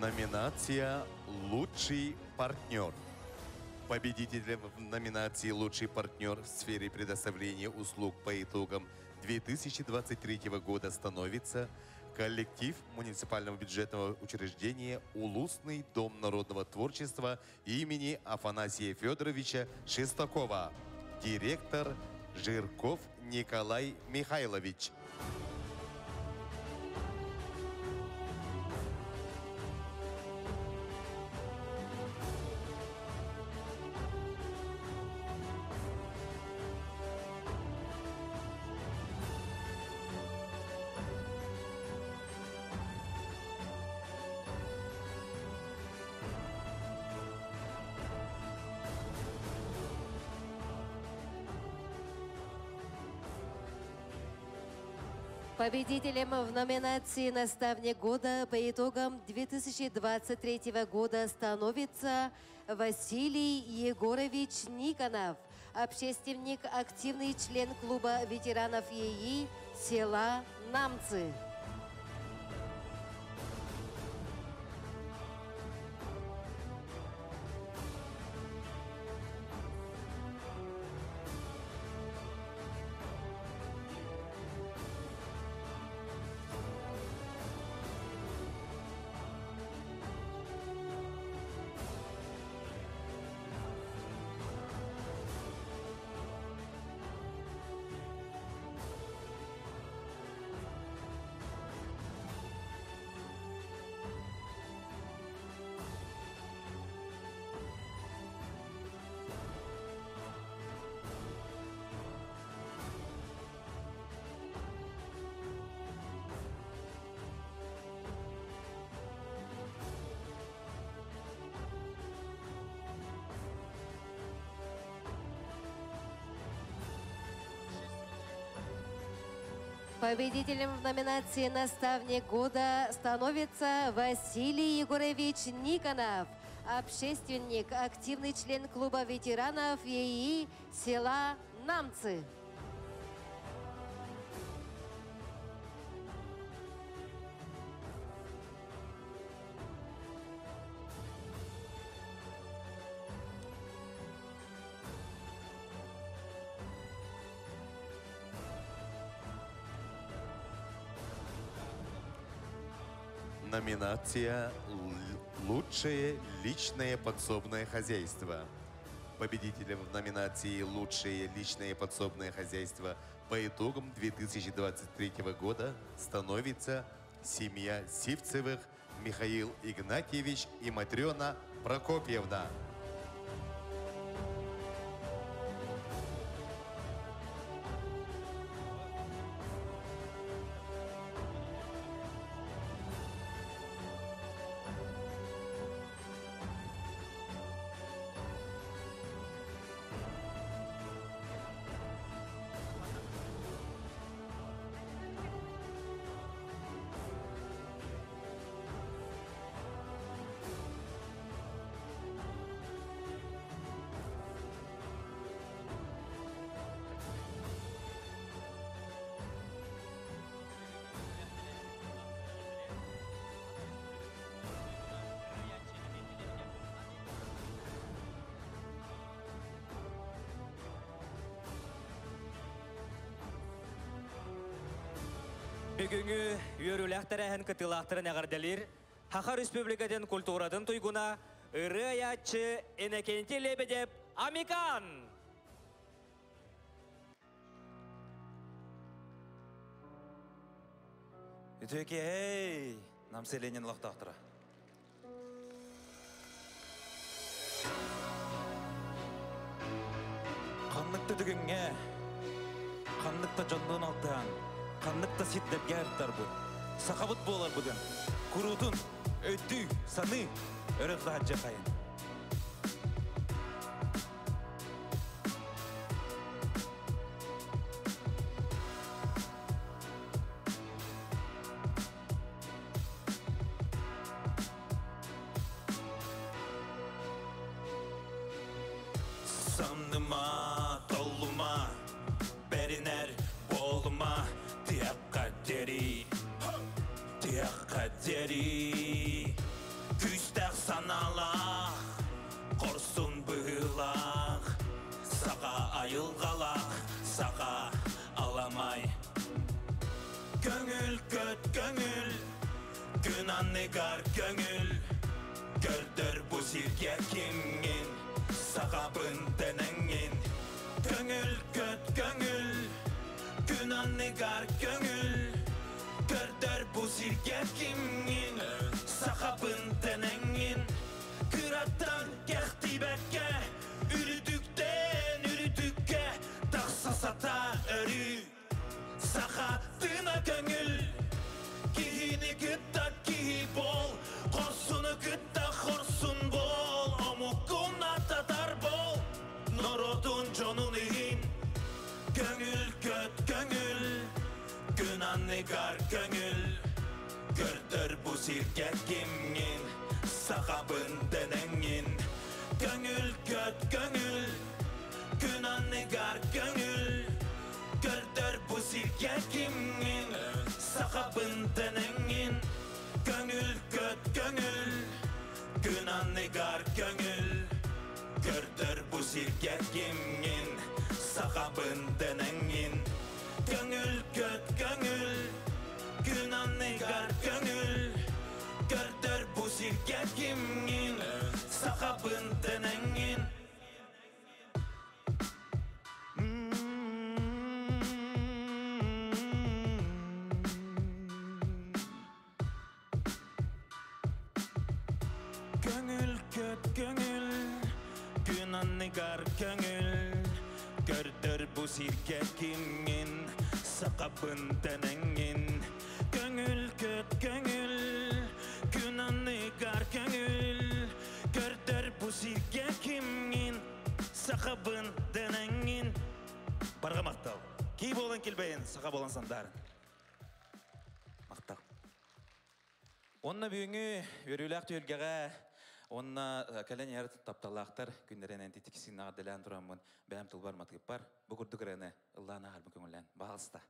Номинация «Лучший партнер». Победителем в номинации «Лучший партнер» в сфере предоставления услуг по итогам 2023 года становится коллектив муниципального бюджетного учреждения «Улусный дом народного творчества» имени Афанасия Федоровича Шестакова, директор Жирков Николай Михайлович. Победителем в номинации «Наставник года» по итогам 2023 года становится Василий Егорович Никонов, общественник, активный член клуба ветеранов ЕИ села Намцы. Победителем в номинации «Наставник года» становится Василий Егорович Никонов, общественник, активный член клуба ветеранов ЕИ села Намцы. Номинация «Лучшее личное подсобное хозяйство». Победителем в номинации «Лучшее личное подсобное хозяйство» по итогам 2023 года становится семья Сивцевых Михаил Игнатьевич и Матрена Прокопьевна. Бүгүнгү үйөрүләхтәрәһен кытылақтырын әғардалыр, Хаха Республикаден культурадын туйгуна ыры аячы Энекенти Лебедев Амикан! Үтөке, эй, намселенен лақтақтыра. Қанлықты дүгінге, қанлықты жондуын алтыған, қанлықты сеттерге әрттар бұл. Сақабыт болар бұдын. Күрутын, өтті, саны, өріқті хатжы қайын. Sanıma, doluma, beriner, boluma, diyak kaderi, küstek sanalak, korsun bığılak, sağa ayılgalak, sağa alamay. Gönül köt gönül, günan negar gönül, gördür bu sirke kimin, sakabın denengin. Gönül köt gönül, günan negar gönül, gördür bu sirke kimin, sakabın denengin. Kırattan gekti bekke, ürüdükten ürüdükke, taksa sata örü, sakatına gönül. Kihini gıtta kihi bol, korsunu gıtta korsun bol, omukuna tatar bol, norodun conun ihin. Gönül göt gönül, günan negar gönül, gördür bu sirke kimin, sakabın denengin. Gönül göt gönül, günan negar gönül, gördür bu sirke kimin, sakabın denengin. Gönül göt gönül, günan negar gönül, gördür bu sirke kimin, sakabın denengin. Gönül göt gönül, günan negar gönül, gördür bu sirke kimin, sakabın denengin. Gönül köt gönül, günan negar gönül, gördür bu sirke kimin, sakabın denengin. Gönül köt gönül, günan negar gönül, gördür bu sirke kimin, sakabın denengin. Barga maktal, ki bolan kilbeyin, sakab olan sandарын. Онна бүгүнгү өрүләк түйөлгәгә онна кәлән яр тапталактар күннәренән титиксин нагадәлән турамын. Бәм тулбар матып бар. Бу күрдүгәрәне Аллаһына хәл күңеллән. Багыста.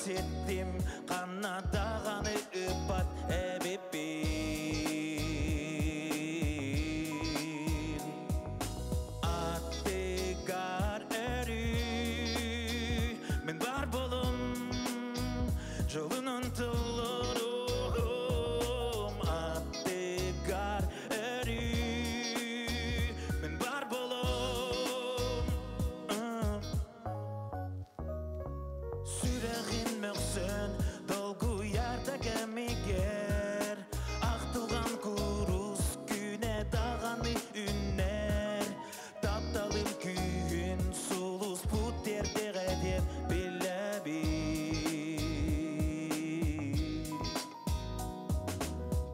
Settim kanadağını öpat ebipin Attıgar eri Men var bolum Jolunun tıllarım Attıgar eri Men var bolum Süreğin möksün dolgu yarda gemiger Aktılgan kurus güne dağanı ünner Taptalım kühün sulus puter değedep bilebil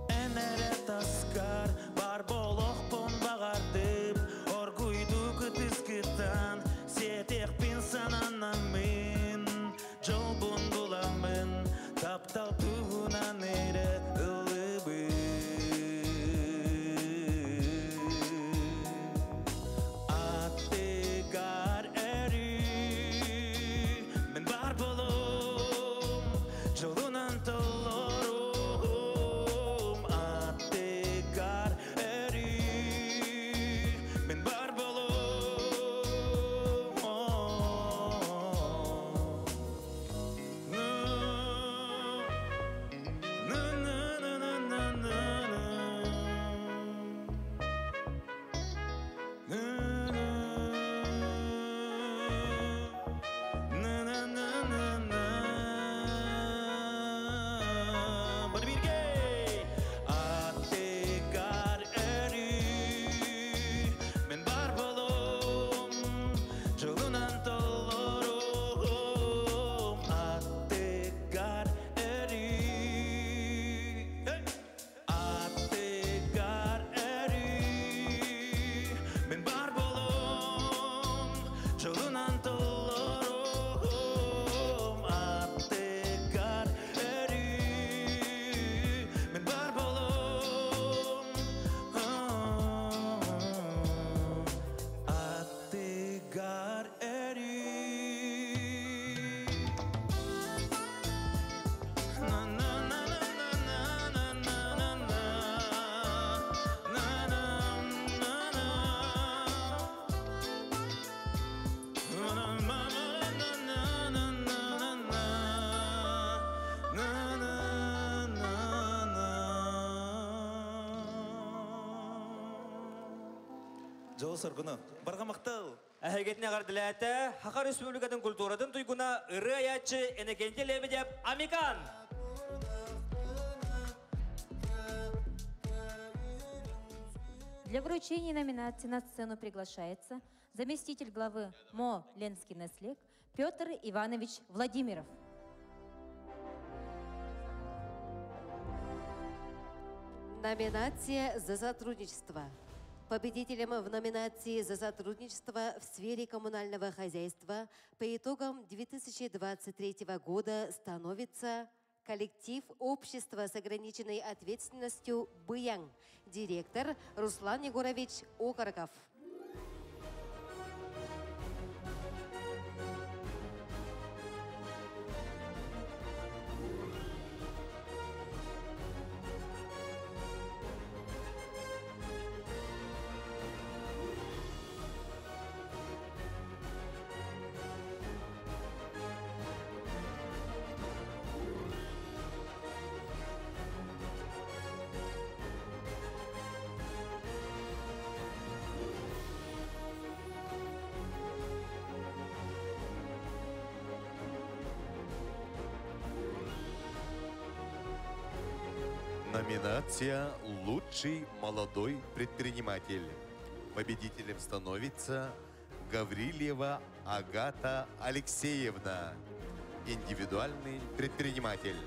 Enere taskar bar boloq pon bağardıp Orguydu kıtız kıtan setek bin sananamın Jolbun bulamın taptal tuğuna nere ılıbı Attıgar eri Men var bolum Jolunan tollarım Attıgar eri Men var bolum Attıgar eri Men var bolum Jolunan tollarım Attıgar eri Attıgar eri Men var bolum Jolunan tollarım Attıgar eri Men var bolum Attıgar eri Na na na na na na na na na Na na na na Жол соргуну. Барга мактал. Әһәгетне гардиләте Хакар Республикатын культурадан туйгуна ыры аячы энекенте лебедеп Амикан. Для вручения номинации на сцену приглашается заместитель главы МО «Ленский наслег» Петр Иванович Владимиров. Номинация «За сотрудничество». Победителем в номинации «За сотрудничество в сфере коммунального хозяйства» по итогам 2023 года становится коллектив общества с ограниченной ответственностью «Быян», директор Руслан Егорович Окороков. Номинация «Лучший молодой предприниматель». Победителем становится Гаврилева Агата Алексеевна, индивидуальный предприниматель.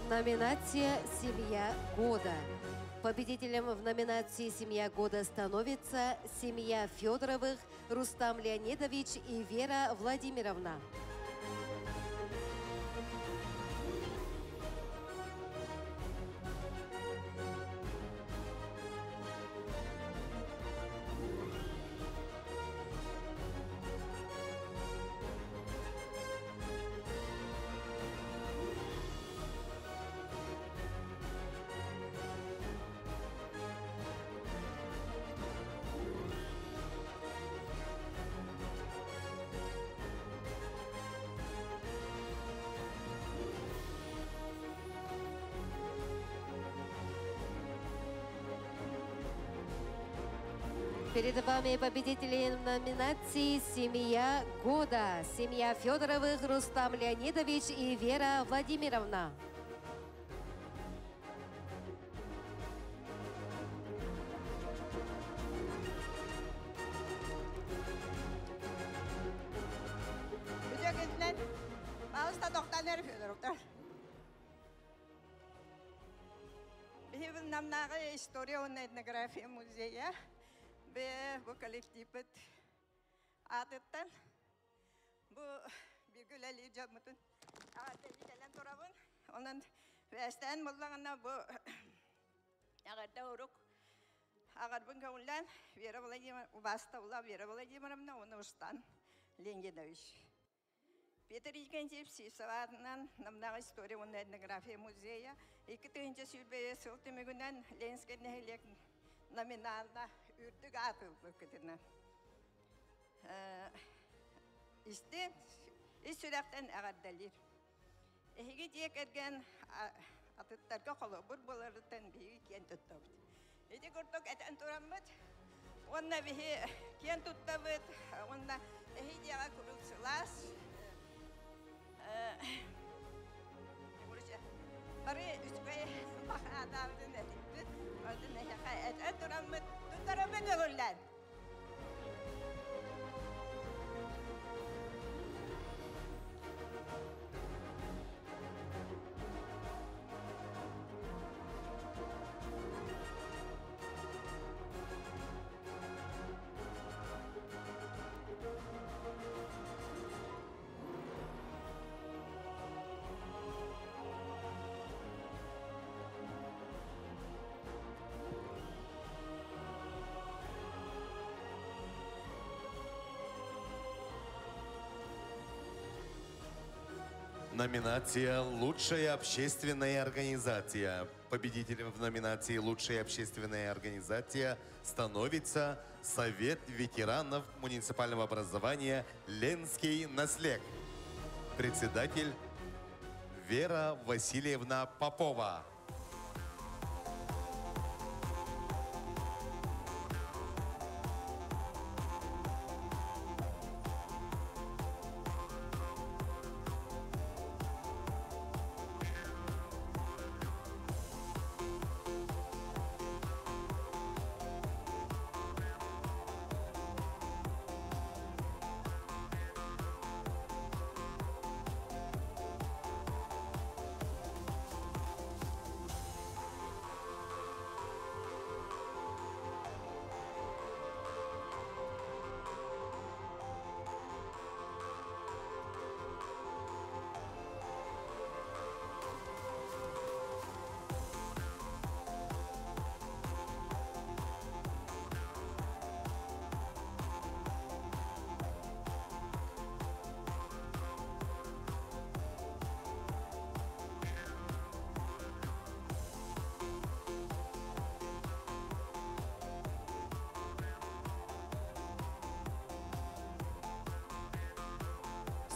Номинация «Семья года». Победителем в номинации «Семья года» становится семья Федоровых Рустам Леонидович и Вера Владимировна. Перед вами победители номинации «Семья года». Семья Федоровых Рустам Леонидович и Вера Владимировна. Бүйдегеннен Балыста доктор Федоровтар. Бүйбін намнағы история оны этнография музея. Bu kolektifet adetten bu bir güleli camıtın adeti gelen torabın onun vesten mullağına bu ağırda uruk ağırbın kavullan Vera Vladimir basta ula Vera Vladimirovna onu ustan Леонидович. Peter İlkençip Sivas'dan namnağı история onun etnografiya muzeya 2000 sülbeye sıltı mügünden Lensk'e nehelek nominalda ürdük atıldı kıtına. İşte iş sürekten ağırdalir. Ehige diyek ergen atıtlarga kolobur bolarıdan bir kent tuttabt. Ede kurtuk eten turamıt. Onna bihi kent tuttabıt. Onna ehige diyek kurulsulas. Burası. Bari üstüne adamın edildi. Orada ne eten turamıt. Tutarımı görürler. Номинация «Лучшая общественная организация». Победителем в номинации «Лучшая общественная организация» становится Совет ветеранов муниципального образования «Ленский наслег». Председатель Вера Васильевна Попова.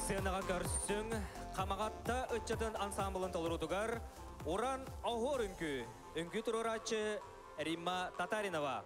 Сценаға көрсің, қамағатта өтчетін ансамблын толырудығар, Уран Охор үңкі тұрырачы Римма Татаринова.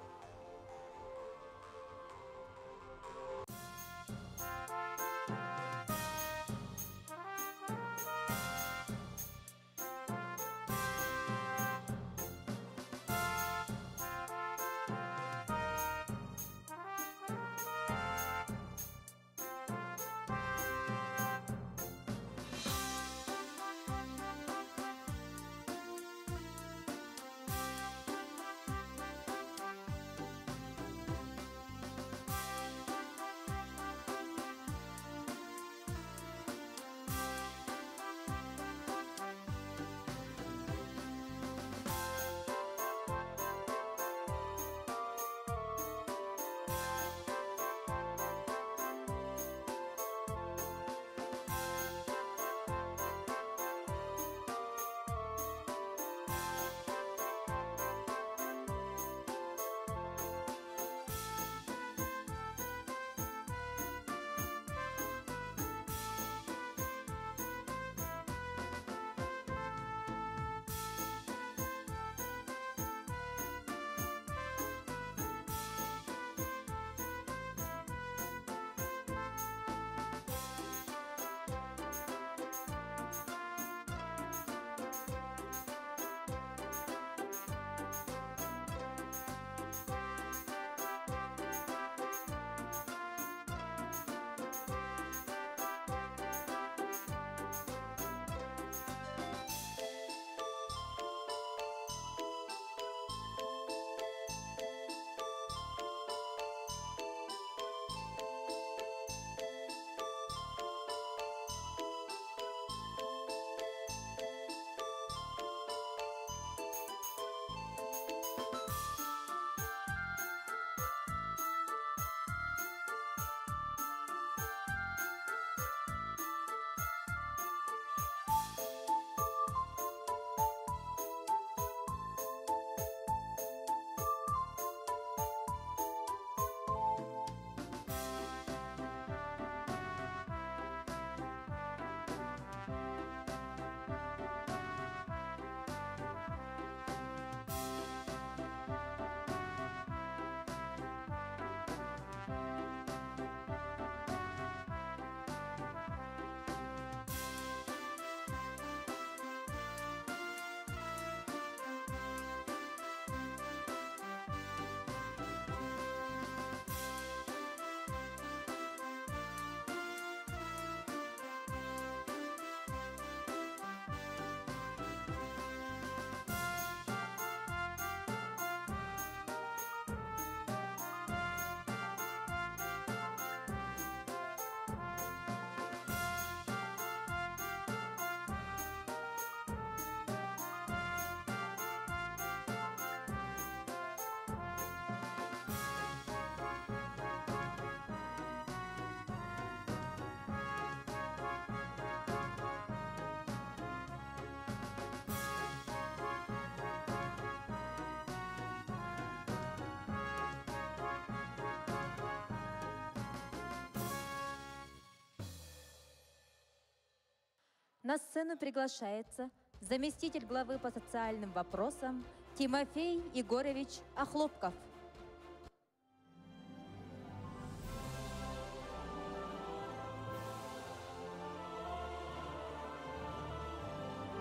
На сцену приглашается заместитель главы по социальным вопросам Тимофей Егорович Охлопков.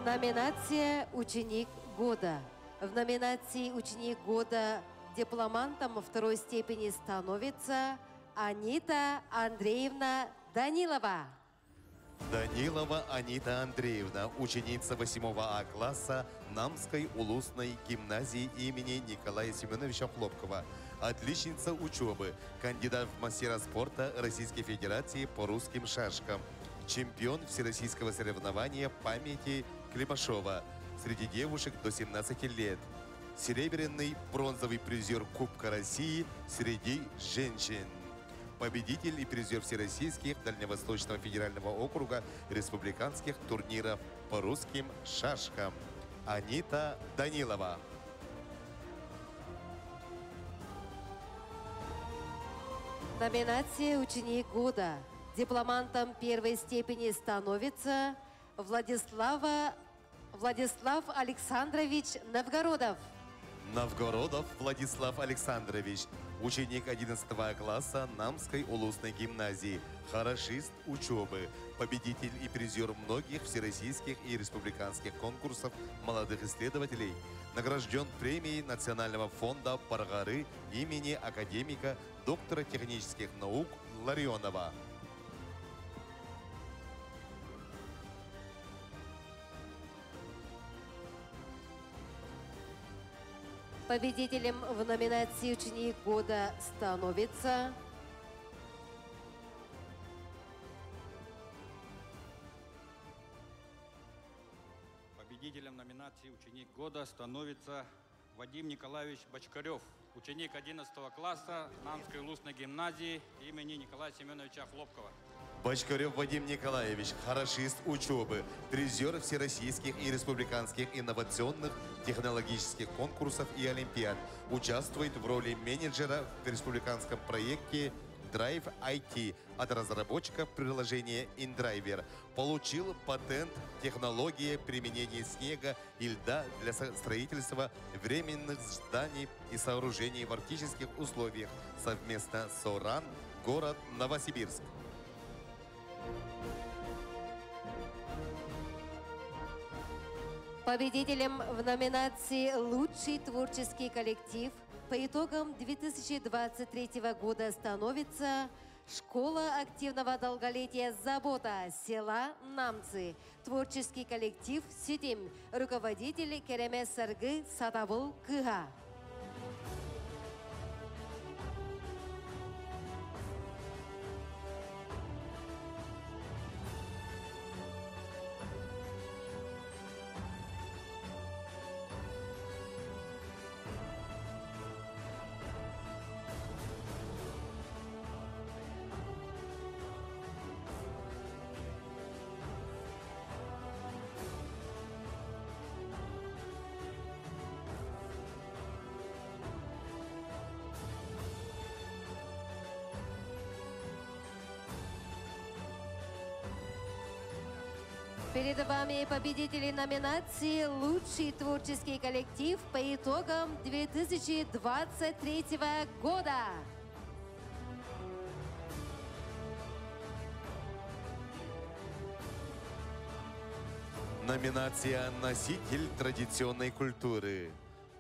Номинация «Ученик года». В номинации «Ученик года» дипломантом второй степени становится Анита Андреевна Данилова. Данилова Анита Андреевна, ученица 8 А класса Намской улусной гимназии имени Николая Семеновича Хлопкова. Отличница учебы, кандидат в мастера спорта Российской Федерации по русским шашкам. Чемпион всероссийского соревнования памяти Климашова среди девушек до 17 лет. Серебряный, бронзовый призер Кубка России среди женщин. Победитель и призер всероссийских Дальневосточного федерального округа республиканских турниров по русским шашкам. Анита Данилова. Номинация «Ученик года». Дипломантом первой степени становится Владислав Александрович Новгородов. Новгородов Владислав Александрович, ученик 11 класса Намской улусной гимназии, хорошист учебы, победитель и призер многих всероссийских и республиканских конкурсов молодых исследователей, награжден премией Национального фонда Паргары имени академика, доктора технических наук Ларионова. Победителем в номинации «Ученик года» становится Победителем номинации «Ученик года» становится Вадим Николаевич Бочкарев, ученик 11 класса Намской улусной гимназии имени Николая Семеновича Хлопкова. Бочкарев Вадим Николаевич, хорошист учебы, призер всероссийских и республиканских инновационных технологических конкурсов и олимпиад. Участвует в роли менеджера в республиканском проекте Drive IT от разработчиков приложения InDriver. Получил патент технологии применения снега и льда для строительства временных зданий и сооружений в арктических условиях совместно с ОРАН, город Новосибирск. победителем в номинации «Лучший творческий коллектив» по итогам 2023 года становится Школа активного долголетия «Забота» села Намцы. Творческий коллектив «Сидим». Руководитель Керемес Саргы Сатабул Кыга. Перед вами победители номинации «Лучший творческий коллектив» по итогам 2023 года. Номинация «Носитель традиционной культуры».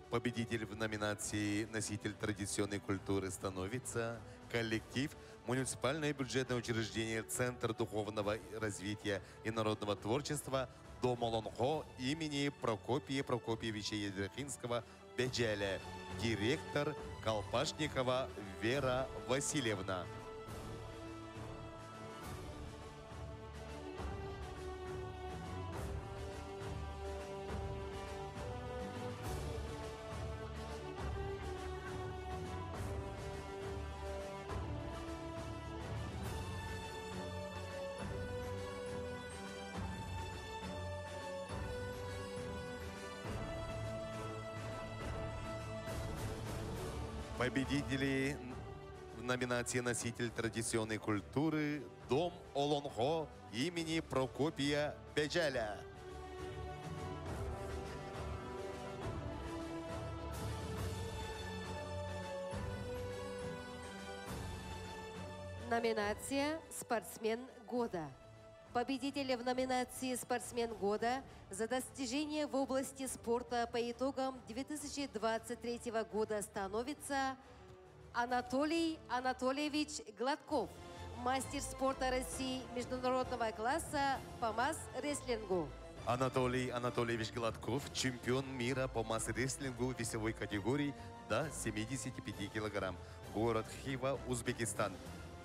Победитель в номинации «Носитель традиционной культуры» становится коллектив муниципальное бюджетное учреждение Центр духовного развития и народного творчества Дом Олонхо имени Прокопия Прокопьевича Едрахинского Беджеля, директор Колпашникова Вера Васильевна. Победители в номинации «Носитель традиционной культуры» Дом Олонхо имени Прокопия Беджеля. Номинация «Спортсмен года». Победитель в номинации «Спортсмен года» за достижения в области спорта по итогам 2023 года становится Анатолий Анатольевич Гладков, мастер спорта России международного класса по масс-рестлингу. Анатолий Анатольевич Гладков, чемпион мира по масс-рестлингу весовой категории до 75 килограмм. Город Хива, Узбекистан.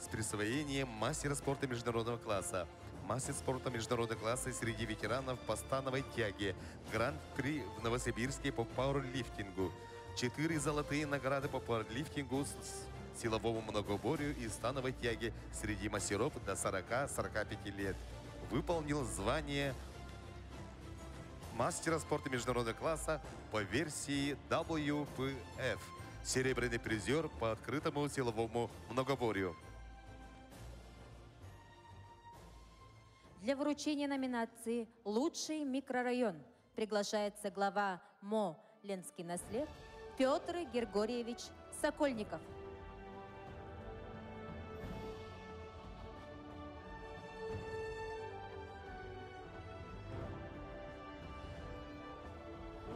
С присвоением мастера спорта международного класса. Мастер спорта международного класса среди ветеранов по становой тяге. Гран-при в Новосибирске по пауэрлифтингу. 4 золотые награды по пауэрлифтингу, силовому многоборью и становой тяге среди мастеров до 40-45 лет. Выполнил звание мастера спорта международного класса по версии WPF. Серебряный призер по открытому силовому многоборью. Для вручения номинации «Лучший микрорайон» приглашается глава МО «Ленский наслед» Петр Григорьевич Сокольников.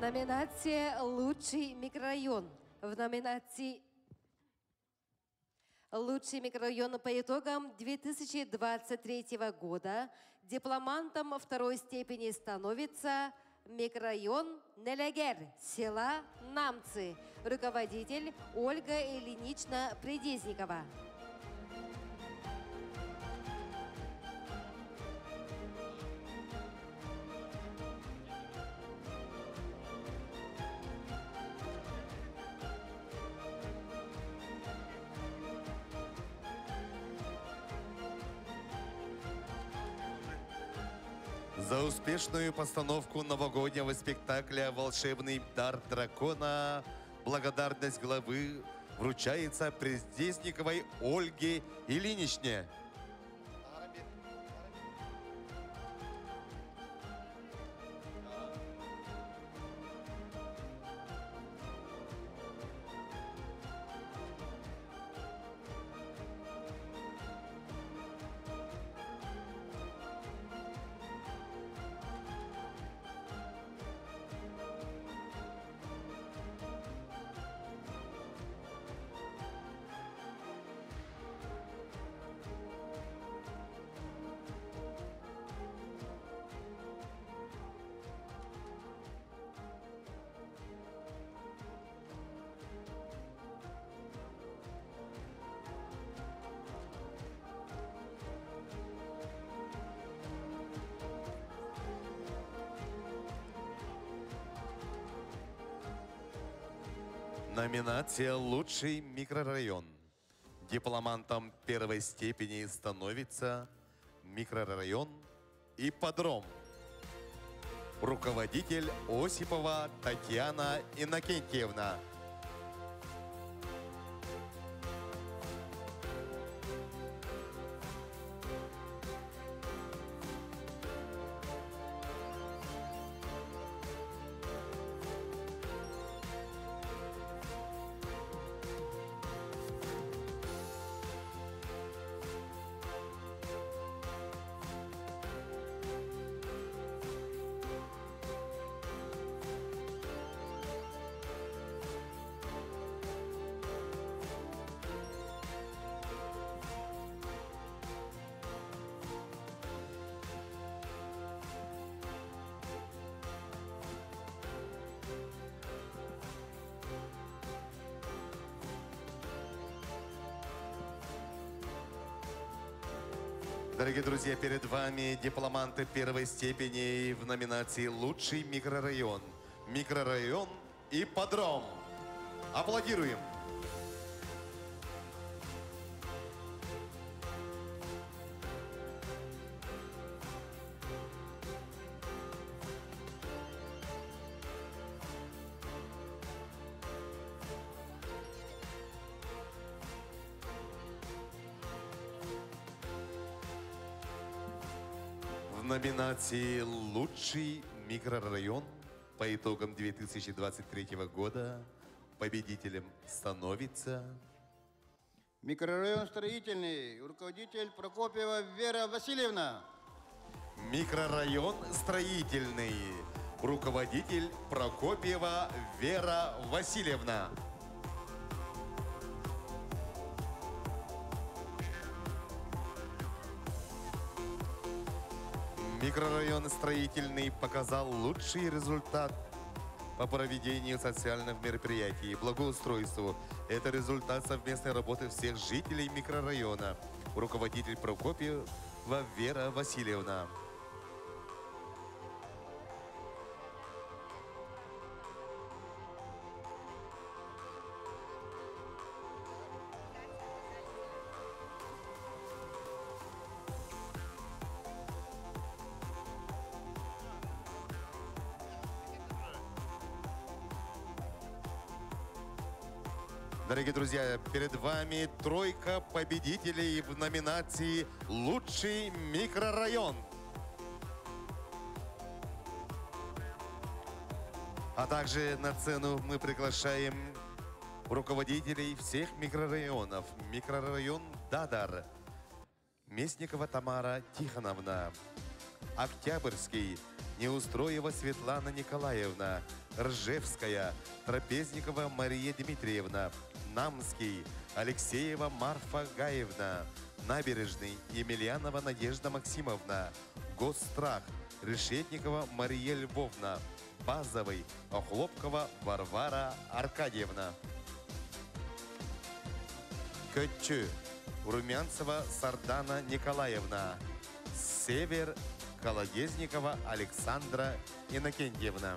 Номинация «Лучший микрорайон». В номинации «Лучший микрорайон» по итогам 2023 года дипломантом второй степени становится микрорайон Нелегер, села Намцы, руководитель Ольга Ильинична Предезникова. За успешную постановку новогоднего спектакля «Волшебный дар дракона» благодарность главы вручается Предезниковой Ольге Ильиничне. Номинация «Лучший микрорайон». Дипломантом первой степени становится микрорайон Ипподром. Руководитель Осипова Татьяна Иннокентьевна. Дорогие друзья, перед вами дипломанты первой степени в номинации «Лучший микрорайон». Микрорайон Ипподром. Аплодируем. В номинации «Лучший микрорайон» по итогам 2023 года победителем становится Микрорайон строительный, руководитель Прокопьева Вера Васильевна. Микрорайон строительный, руководитель Прокопьева Вера Васильевна. Микрорайон строительный показал лучший результат по проведению социальных мероприятий и благоустройству. Это результат совместной работы всех жителей микрорайона. Руководитель Прокопьева Вера Васильевна. Дорогие друзья, перед вами тройка победителей в номинации «Лучший микрорайон». А также на сцену мы приглашаем руководителей всех микрорайонов. Микрорайон Дадар, Местникова Тамара Тихоновна, Октябрьский, Неустроева Светлана Николаевна, Ржевская, Трапезникова Мария Дмитриевна, Намский, Алексеева Марфа Гаевна, Набережный, Емельянова Надежда Максимовна, Госстрах, Решетникова Мария Львовна, Базовый, Охлопкова Варвара Аркадьевна. Көтчү, Румянцева Сардана Николаевна, Север, Колодезникова Александра Иннокентьевна.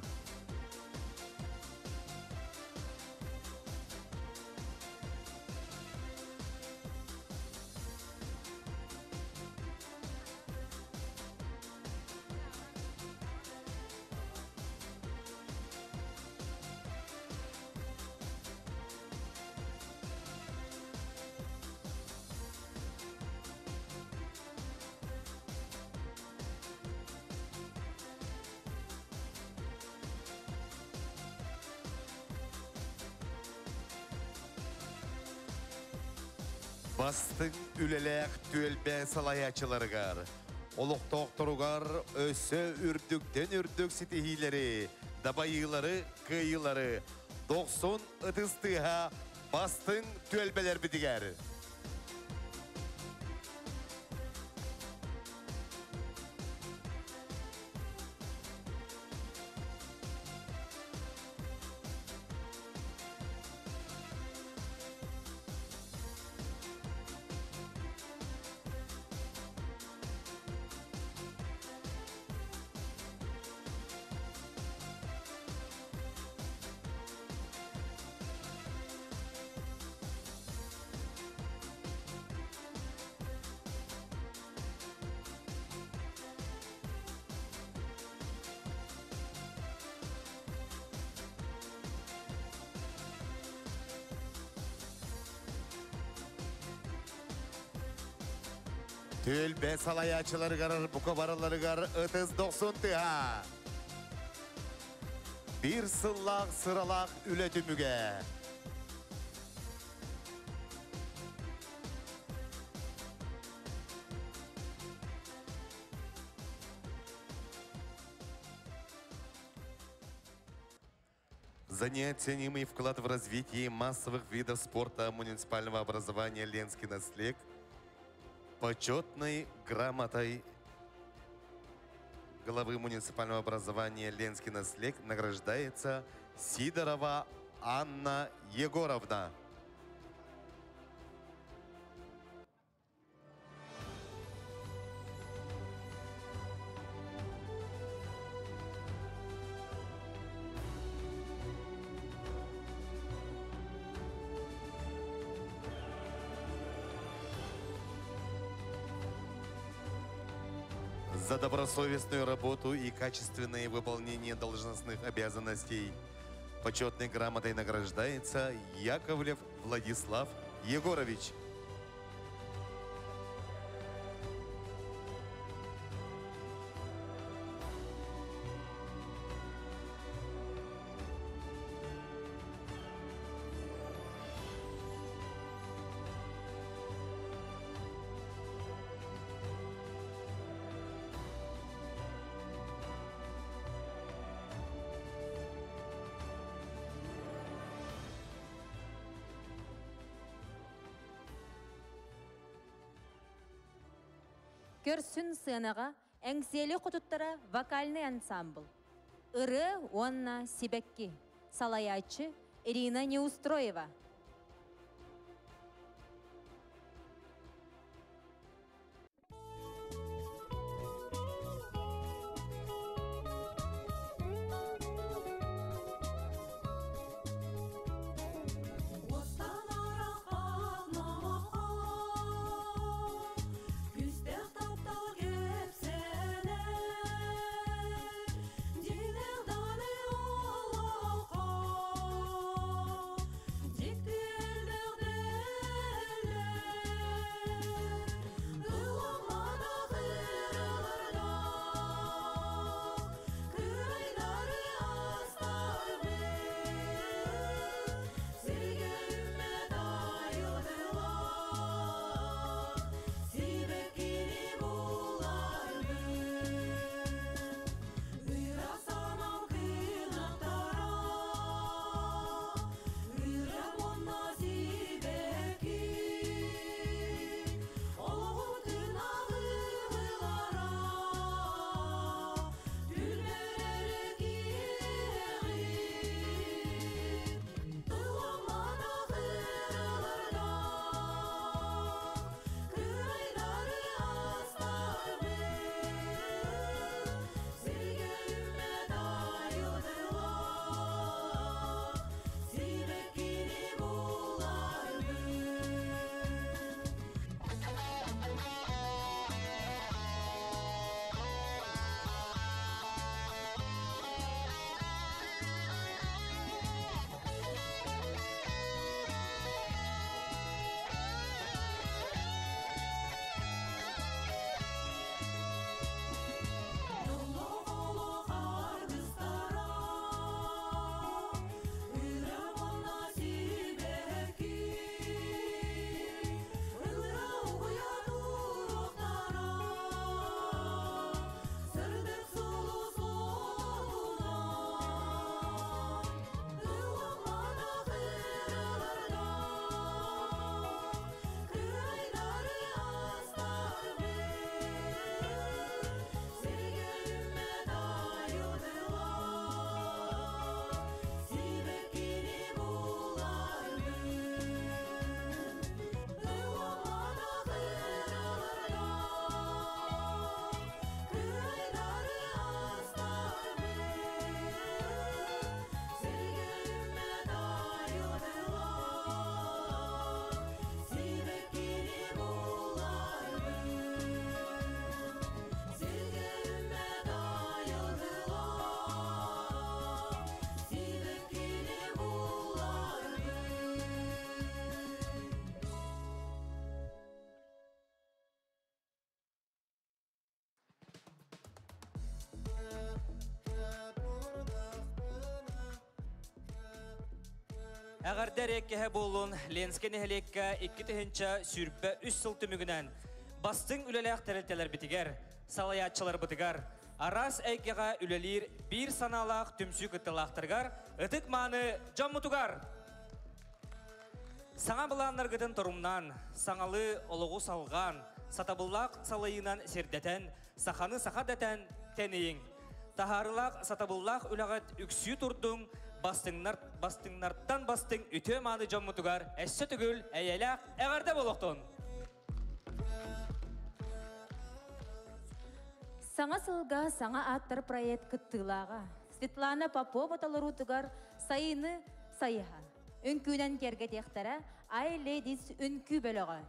Бастың үлелек түелбе салаячыларығар. Олықтоқ тұруғар өсі үрдіктен үрдік сетихилері, дабайылары, кыйылары. 90 ұтыстыға бастың түелбелер бітігер. Түелбе салаячыларығар, бұқабарыларығар ұтыз 90 тыға. Bir сыллақ сыралақ үлетіміге. За неоценимый вклад в развитие массовых видов спорта муниципального образования «Ленский наслег» почетной грамотой главы муниципального образования «Ленский наслег» награждается Сидорова Анна Егоровна. За добросовестную работу и качественное выполнение должностных обязанностей почетной грамотой награждается Яковлев Владислав Егорович. Көрсін сынаға әңселі құтыттара вокальный ансамбл. Ыры Онна Сибекки, салаячы Ирина Неустроева. Дик Әгәрдә реккеһе болун Ленскен эһлеккә 2-нче сүрбә 3 сыл түмүгенән бастың үлеләк тәрелтәләр битигәр, салаятчылар битигәр, арас әйкегә үлелир бир саналак түмсү кытылактыргар, ытык маны жоммутугар. Саңа буланнар гытын турумнан, саңалы олугу салган, сатабыллак салайынан сердәтән, саханы сахадәтән тәнең. Тахарылак сатабыллак үләгәт үксү турдың, бастыңнардан бастың үтө маны жоммутугар, әссө түгүл, әйәләк, әгәрдә болоқтон. Саңа сылга, саңа аттар проект кыттылаға. Светлана Попова таларутугар сайыны сайыға. Үнкүнен керге тектара, I Ladies үнкү бөліға.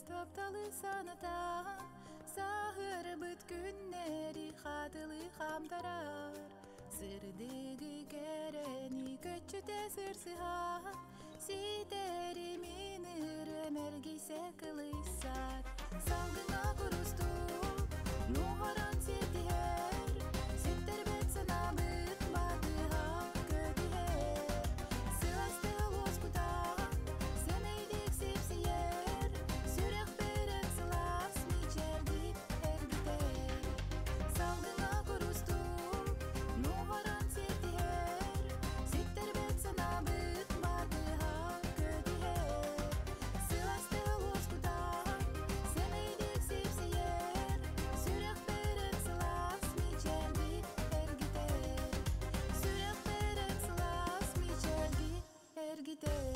Тапталы саната, сағыр бұт күннері қатылы қамдарар. Сырдығы кәрәні көтчіте сырсыға, ситері менірі мәргейсе қылысар. Салғына құрысту, нұғаран сетігер, сеттер бәт санабыт батыға көтігер. Сыласты лоскутан, сәмейдік сепсиер, сүрек берін сылас мечерді әргітер. Салғына құрысту, нұғаран сетігер, сеттер бәт санабыт батыға көтігер. Сыласты лоскутан, сәмейдік сепсиер, сүрек берін сылас мечерді әргітер. Сүрек берін сылас мечерді әргітер.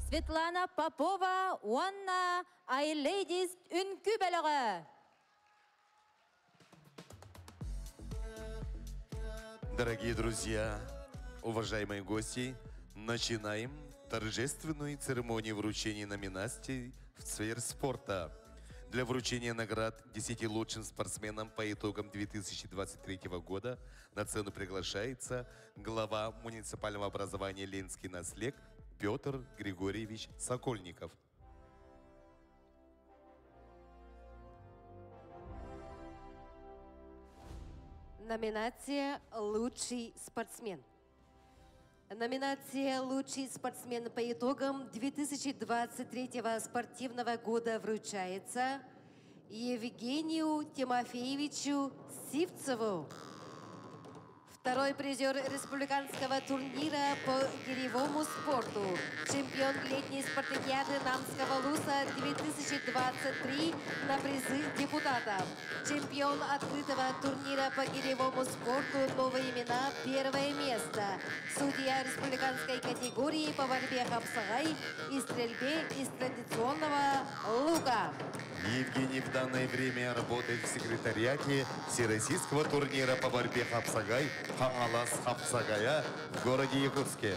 Светлана Попова, Уанна, I Ladies үнкү бөліға. Дорогие друзья, уважаемые гости, начинаем торжественную церемонию вручения номинаций в сфере спорта. Для вручения наград 10 лучшим спортсменам по итогам 2023 года на сцену приглашается глава муниципального образования «Ленский наслег» Петр Григорьевич Сокольников. Номинация «Лучший спортсмен». Номинация «Лучший спортсмен» по итогам 2023 спортивного года вручается Евгению Тимофеевичу Сивцеву. Второй призер республиканского турнира по гиревому спорту. Чемпион летней спартакиады Намского Луса 2023 на призы депутатов. Чемпион открытого турнира по гиревому спорту «Новые имена» первое место. Судья республиканской категории по борьбе хапсагай и стрельбе из традиционного лука. Евгений в данное время работает в секретариате Всероссийского турнира по борьбе хапсагай Хаалас Хапсагая в городе Якутске.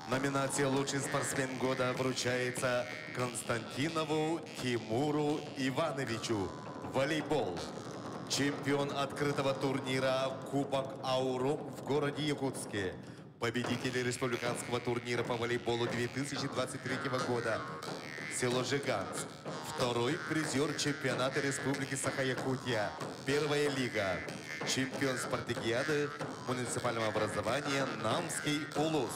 Номинация «Лучший спортсмен года» вручается Константинову Тимуру Ивановичу. Волейбол. Чемпион открытого турнира Кубок Аурум в городе Якутске. Победитель республиканского турнира по волейболу 2023 года. Село Жиганск. Второй призер чемпионата Республики Саха-Якутия. Первая лига. Чемпион спартакиады муниципального образования Намский Улус.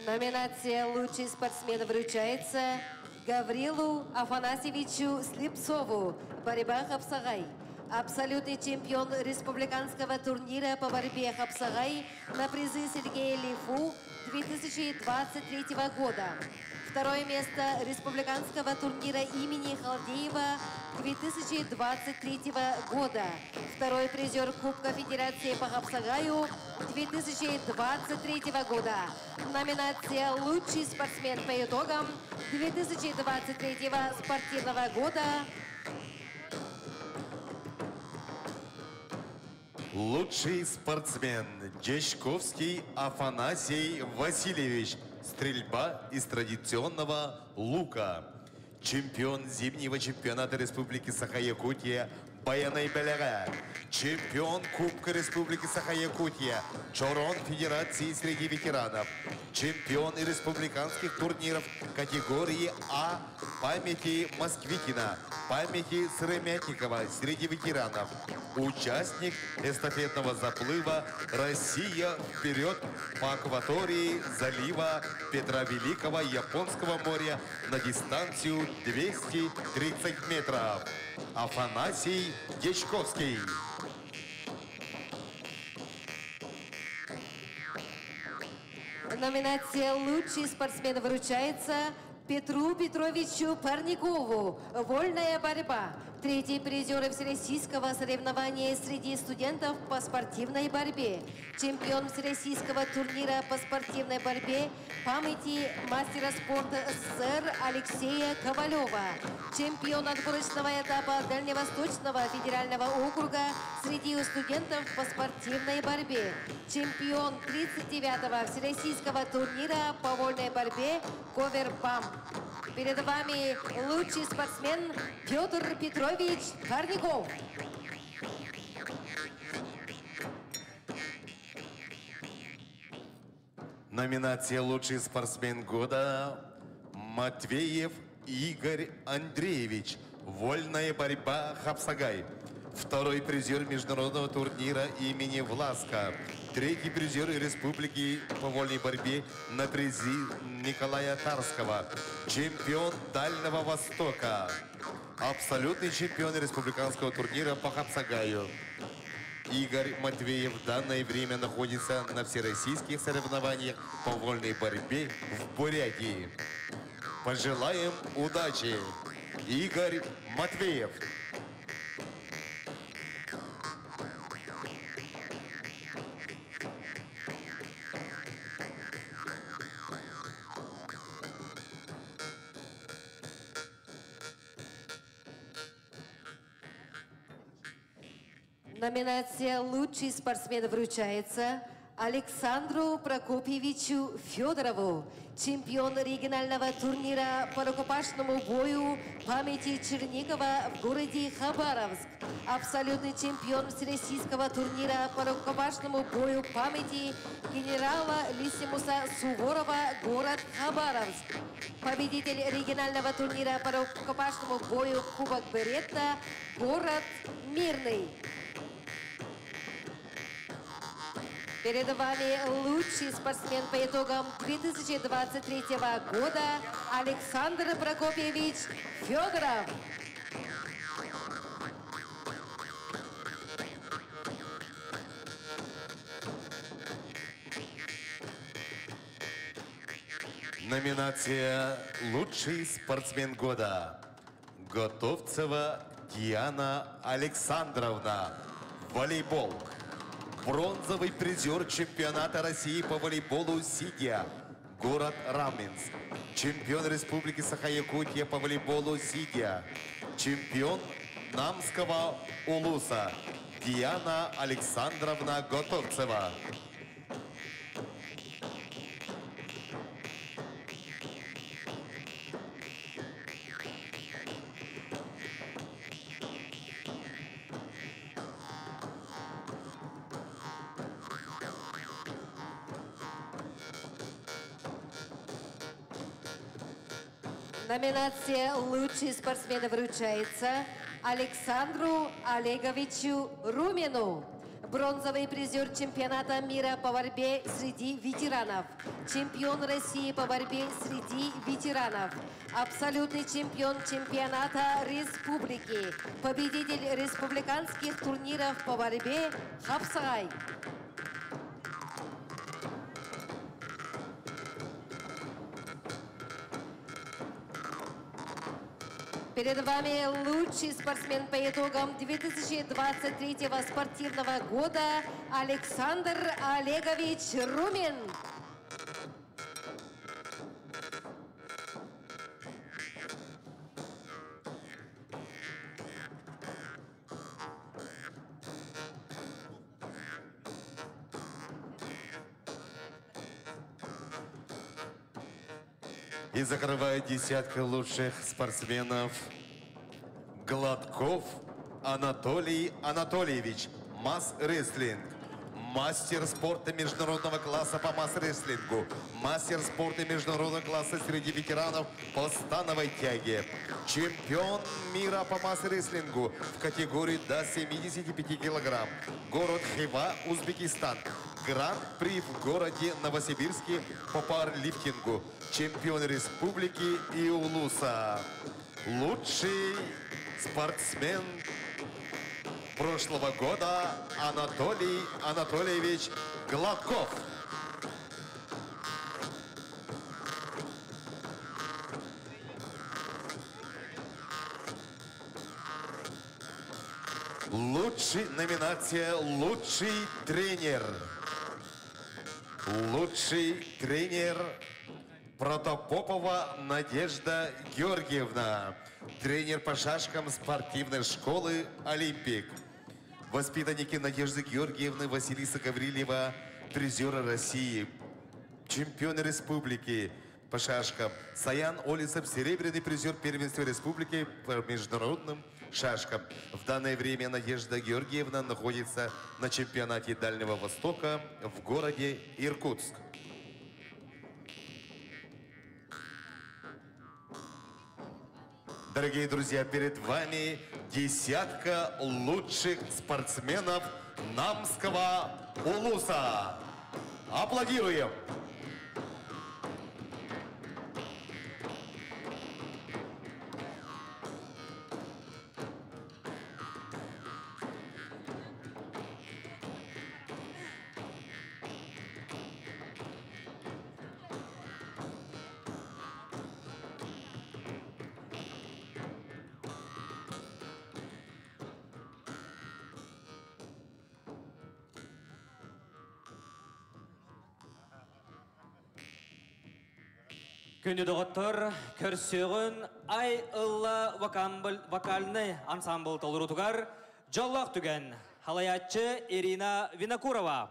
Номинация «Лучший спортсмен» вручается Гаврилу Афанасьевичу Слепцову. Борьба хапсагай. Абсолютный чемпион республиканского турнира по борьбе хапсагай на призы Сергея Лифу 2023 года. Второе место республиканского турнира имени Халдеева 2023 года. Второй призер Кубка Федерации по хапсагаю 2023 года. Номинация «Лучший спортсмен» по итогам 2023 спортивного года. Лучший спортсмен Дечковский Афанасий Васильевич. Стрельба из традиционного лука. Чемпион зимнего чемпионата Республики Саха-Якутия Баянай Беляга. Чемпион Кубка Республики Саха-Якутия Чорон Федерации среди ветеранов. Чемпион республиканских турниров категории А памяти Москвитина, памяти Сыромятникова среди ветеранов. Участник эстафетного заплыва «Россия вперед» по акватории залива Петра Великого Японского моря на дистанцию 230 метров. Афанасий Дечковский. Номинация «Лучший спортсмен» вручается Петру Петровичу Парникову. Вольная борьба. Третий призер всероссийского соревнования среди студентов по спортивной борьбе. Чемпион всероссийского турнира по спортивной борьбе памяти мастера спорта СССР Алексея Ковалева. Чемпион отборочного этапа Дальневосточного федерального округа среди студентов по спортивной борьбе. Чемпион 39-го всероссийского турнира по вольной борьбе Коверпамп. Перед вами лучший спортсмен Петр Петрович Парников. Номинация «Лучший спортсмен года» Матвеев Игорь Андреевич. Вольная борьба хапсагай. Второй призер международного турнира имени Власка. Третий призер республики по вольной борьбе на призе Николая Тарского. Чемпион Дальнего Востока. Абсолютный чемпион республиканского турнира по хапсагаю. Игорь Матвеев в данное время находится на всероссийских соревнованиях по вольной борьбе в Бурятии. Пожелаем удачи! Игорь Матвеев. Номинация «Лучший спортсмен» вручается Александру Прокопьевичу Федорову. чемпион регионального турнира по рукопашному бою памяти Чернигова в городе Хабаровск, абсолютный чемпион всероссийского турнира по рукопашному бою памяти генерала Лисимуса Суворова, город Хабаровск, победитель регионального турнира по рукопашному бою Кубок Беретта, город Мирный. Перед вами лучший спортсмен по итогам 2023 года Александр Прокопьевич Федоров. Номинация «Лучший спортсмен года». Готовцева Диана Александровна. Волейбол. Бронзовый призер чемпионата России по волейболу «Сидя», город Раменск. Чемпион Республики Саха-Якутия по волейболу «Сидя». Чемпион Намского Улуса Диана Александровна Готовцева. Номинация «Лучший спортсмен» вручается Александру Олеговичу Румину. Бронзовый призер чемпионата мира по борьбе среди ветеранов. Чемпион России по борьбе среди ветеранов. Абсолютный чемпион чемпионата республики. Победитель республиканских турниров по борьбе Хапсай. Перед вами лучший спортсмен по итогам 2023 спортивного года Александр Олегович Румин. И закрывает десятка лучших спортсменов Гладков Анатолий Анатольевич, масс-рестлинг. Мастер спорта международного класса по масс-рестлингу. Мастер спорта международного класса среди ветеранов по становой тяге. Чемпион мира по масс-рестлингу в категории до 75 килограмм. Город Хива, Узбекистан. Гран-при в городе Новосибирске по пауэрлифтингу. Чемпион республики и Улуса. Лучший спортсмен прошлого года Анатолий Анатольевич Гладков. Номинация «Лучший тренер». Лучший тренер Протопопова Надежда Георгиевна. Тренер по шашкам спортивной школы «Олимпик». Воспитанники Надежды Георгиевны Василиса Гаврилева, призера России. Чемпион республики по шашкам. Саян Олисов, серебряный призер первенства республики по международным шашкам. В данное время Надежда Георгиевна находится на чемпионате Дальнего Востока в городе Иркутск. Дорогие друзья, перед вами десятка лучших спортсменов Намского Улуса. Аплодируем! Күнді доғыттыр, көрсеғін ай ылла вокальный ансамбл толыру тугар, жоллақ түген, халаятчы Ирина Винокурова.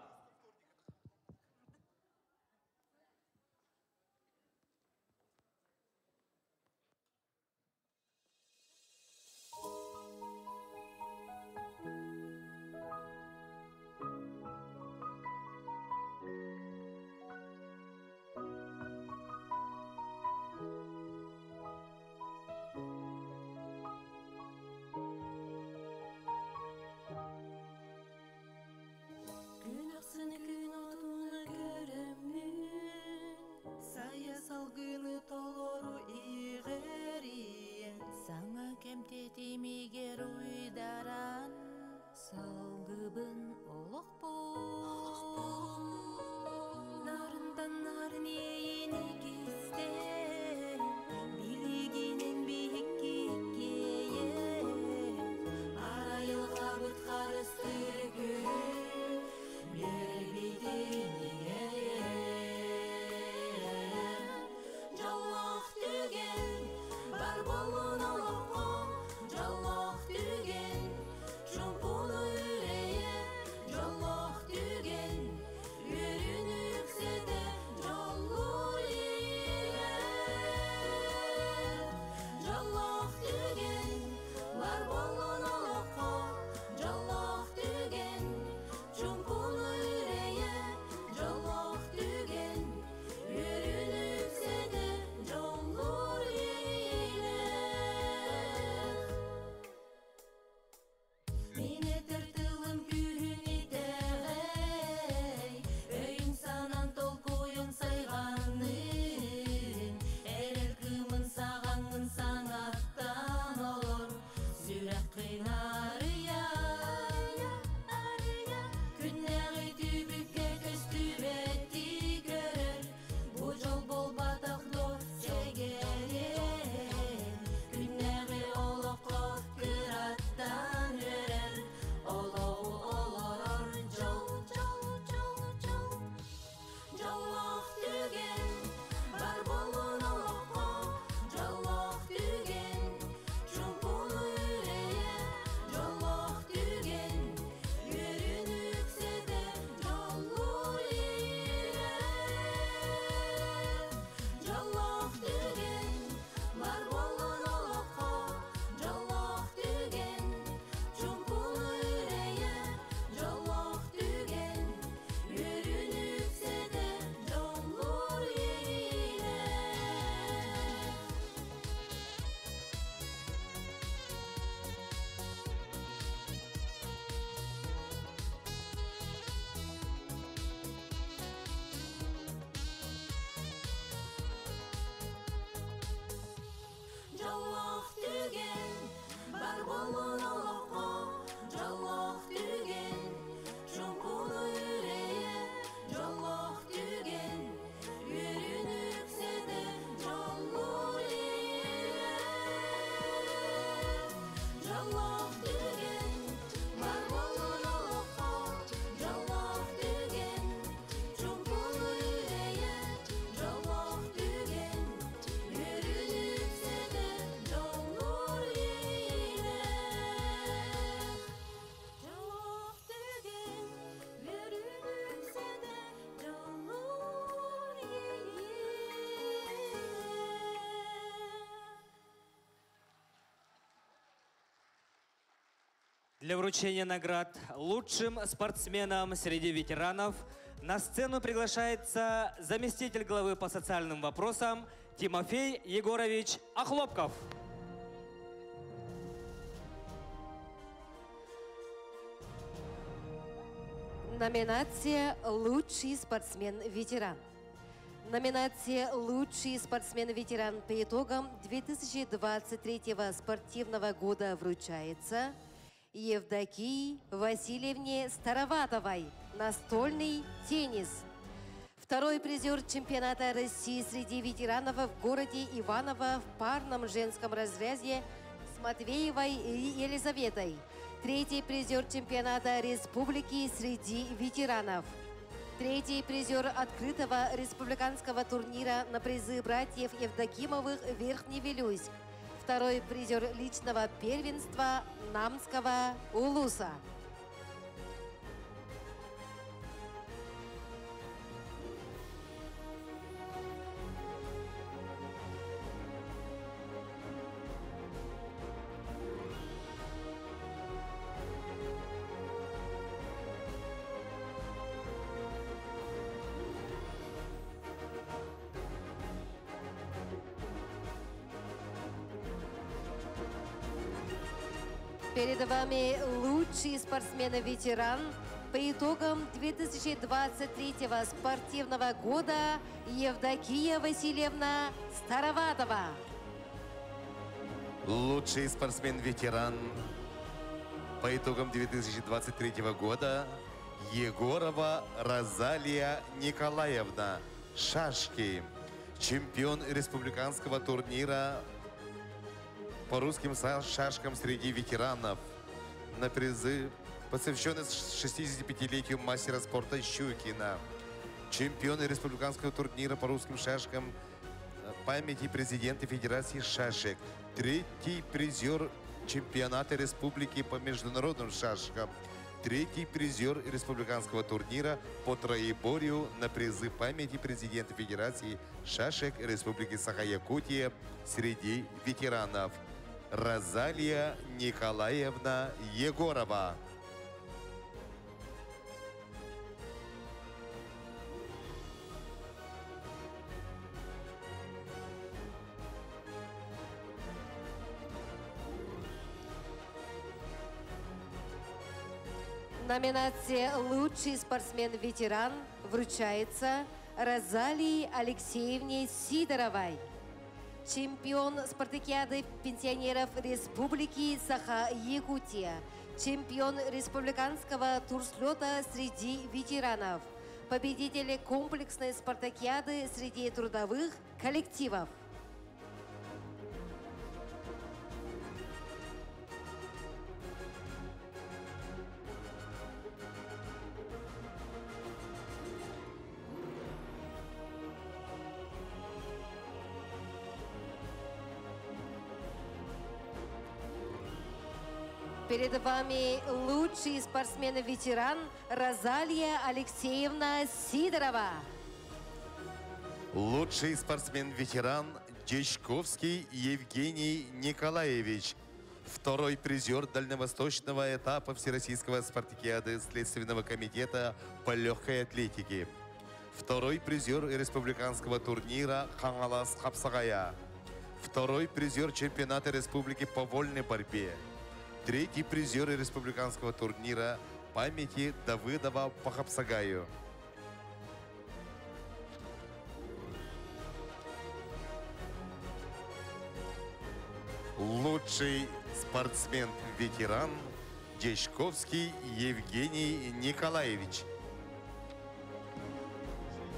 Для вручения наград лучшим спортсменам среди ветеранов на сцену приглашается заместитель главы по социальным вопросам Тимофей Егорович Охлопков. Номинация «Лучший спортсмен-ветеран». Номинация «Лучший спортсмен-ветеран» по итогам 2023 спортивного года вручается Евдокии Васильевне Староватовой, настольный теннис. Второй призер чемпионата России среди ветеранов в городе Иваново в парном женском разряде с Матвеевой Елизаветой. Третий призер чемпионата республики среди ветеранов. Третий призер открытого республиканского турнира на призы братьев Евдокимовых Верхневилюйск. Второй призер личного первенства Намского Улуса. Перед вами лучший спортсмен-ветеран по итогам 2023 спортивного года Евдокия Васильевна Староватова. Лучший спортсмен-ветеран по итогам 2023 года Егорова Розалия Николаевна, шашки, чемпион республиканского турнира по русским шашкам среди ветеранов на призы, посвященные 65-летию мастера спорта Щукина, чемпион республиканского турнира по русским шашкам памяти президента Федерации шашек, третий призер чемпионата республики по международным шашкам, третий призер республиканского турнира по троеборью на призы памяти президента Федерации шашек Республики Саха-Якутия среди ветеранов. Розалия Николаевна Егорова. Номинация «Лучший спортсмен-ветеран» вручается Розалии Алексеевне Сидоровой. Чемпион спартакиады пенсионеров Республики Саха-Якутия. Чемпион республиканского турслета среди ветеранов. Победитель комплексной спартакиады среди трудовых коллективов. Перед вами лучший спортсмен-ветеран Розалия Алексеевна Сидорова. Лучший спортсмен-ветеран Дечковский Евгений Николаевич. Второй призер дальневосточного этапа Всероссийского спартакиады Следственного комитета по легкой атлетике. Второй призер республиканского турнира Хангалас Хапсагая. Второй призер чемпионата республики по вольной борьбе. Третий призер республиканского турнира памяти Давыдова по Хапсагаю. Лучший спортсмен-ветеран Дечковский Евгений Николаевич.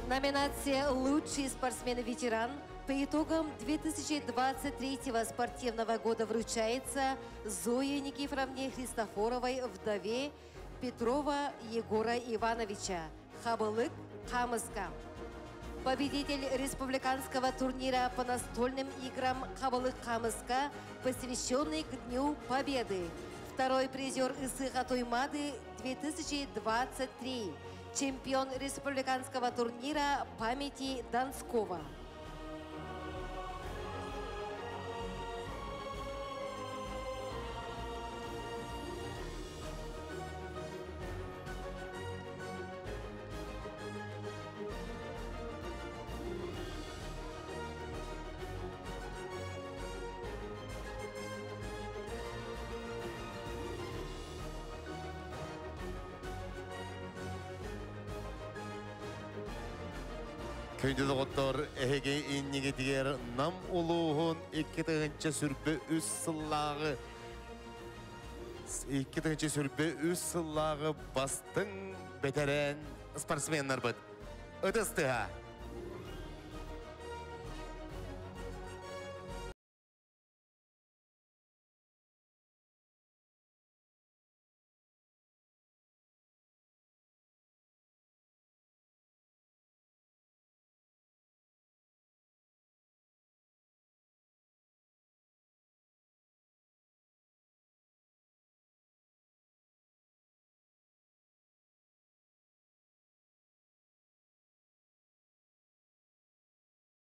Номинация «Лучший спортсмен-ветеран» по итогам 2023 спортивного года вручается Зое Никифоровне Христофоровой, вдове Петрова Егора Ивановича, Хабылык, Камыска. Победитель республиканского турнира по настольным играм Хабылык, Камыска, посвященный к Дню Победы. Второй призер Исыха Туймады 2023. Чемпион республиканского турнира памяти Донского. Köyde doktor ehege innige diğer nam uluğun iki tığınca sürbe üst sıllağı bastın beteren sportsmenler bud. Ötüstü ha.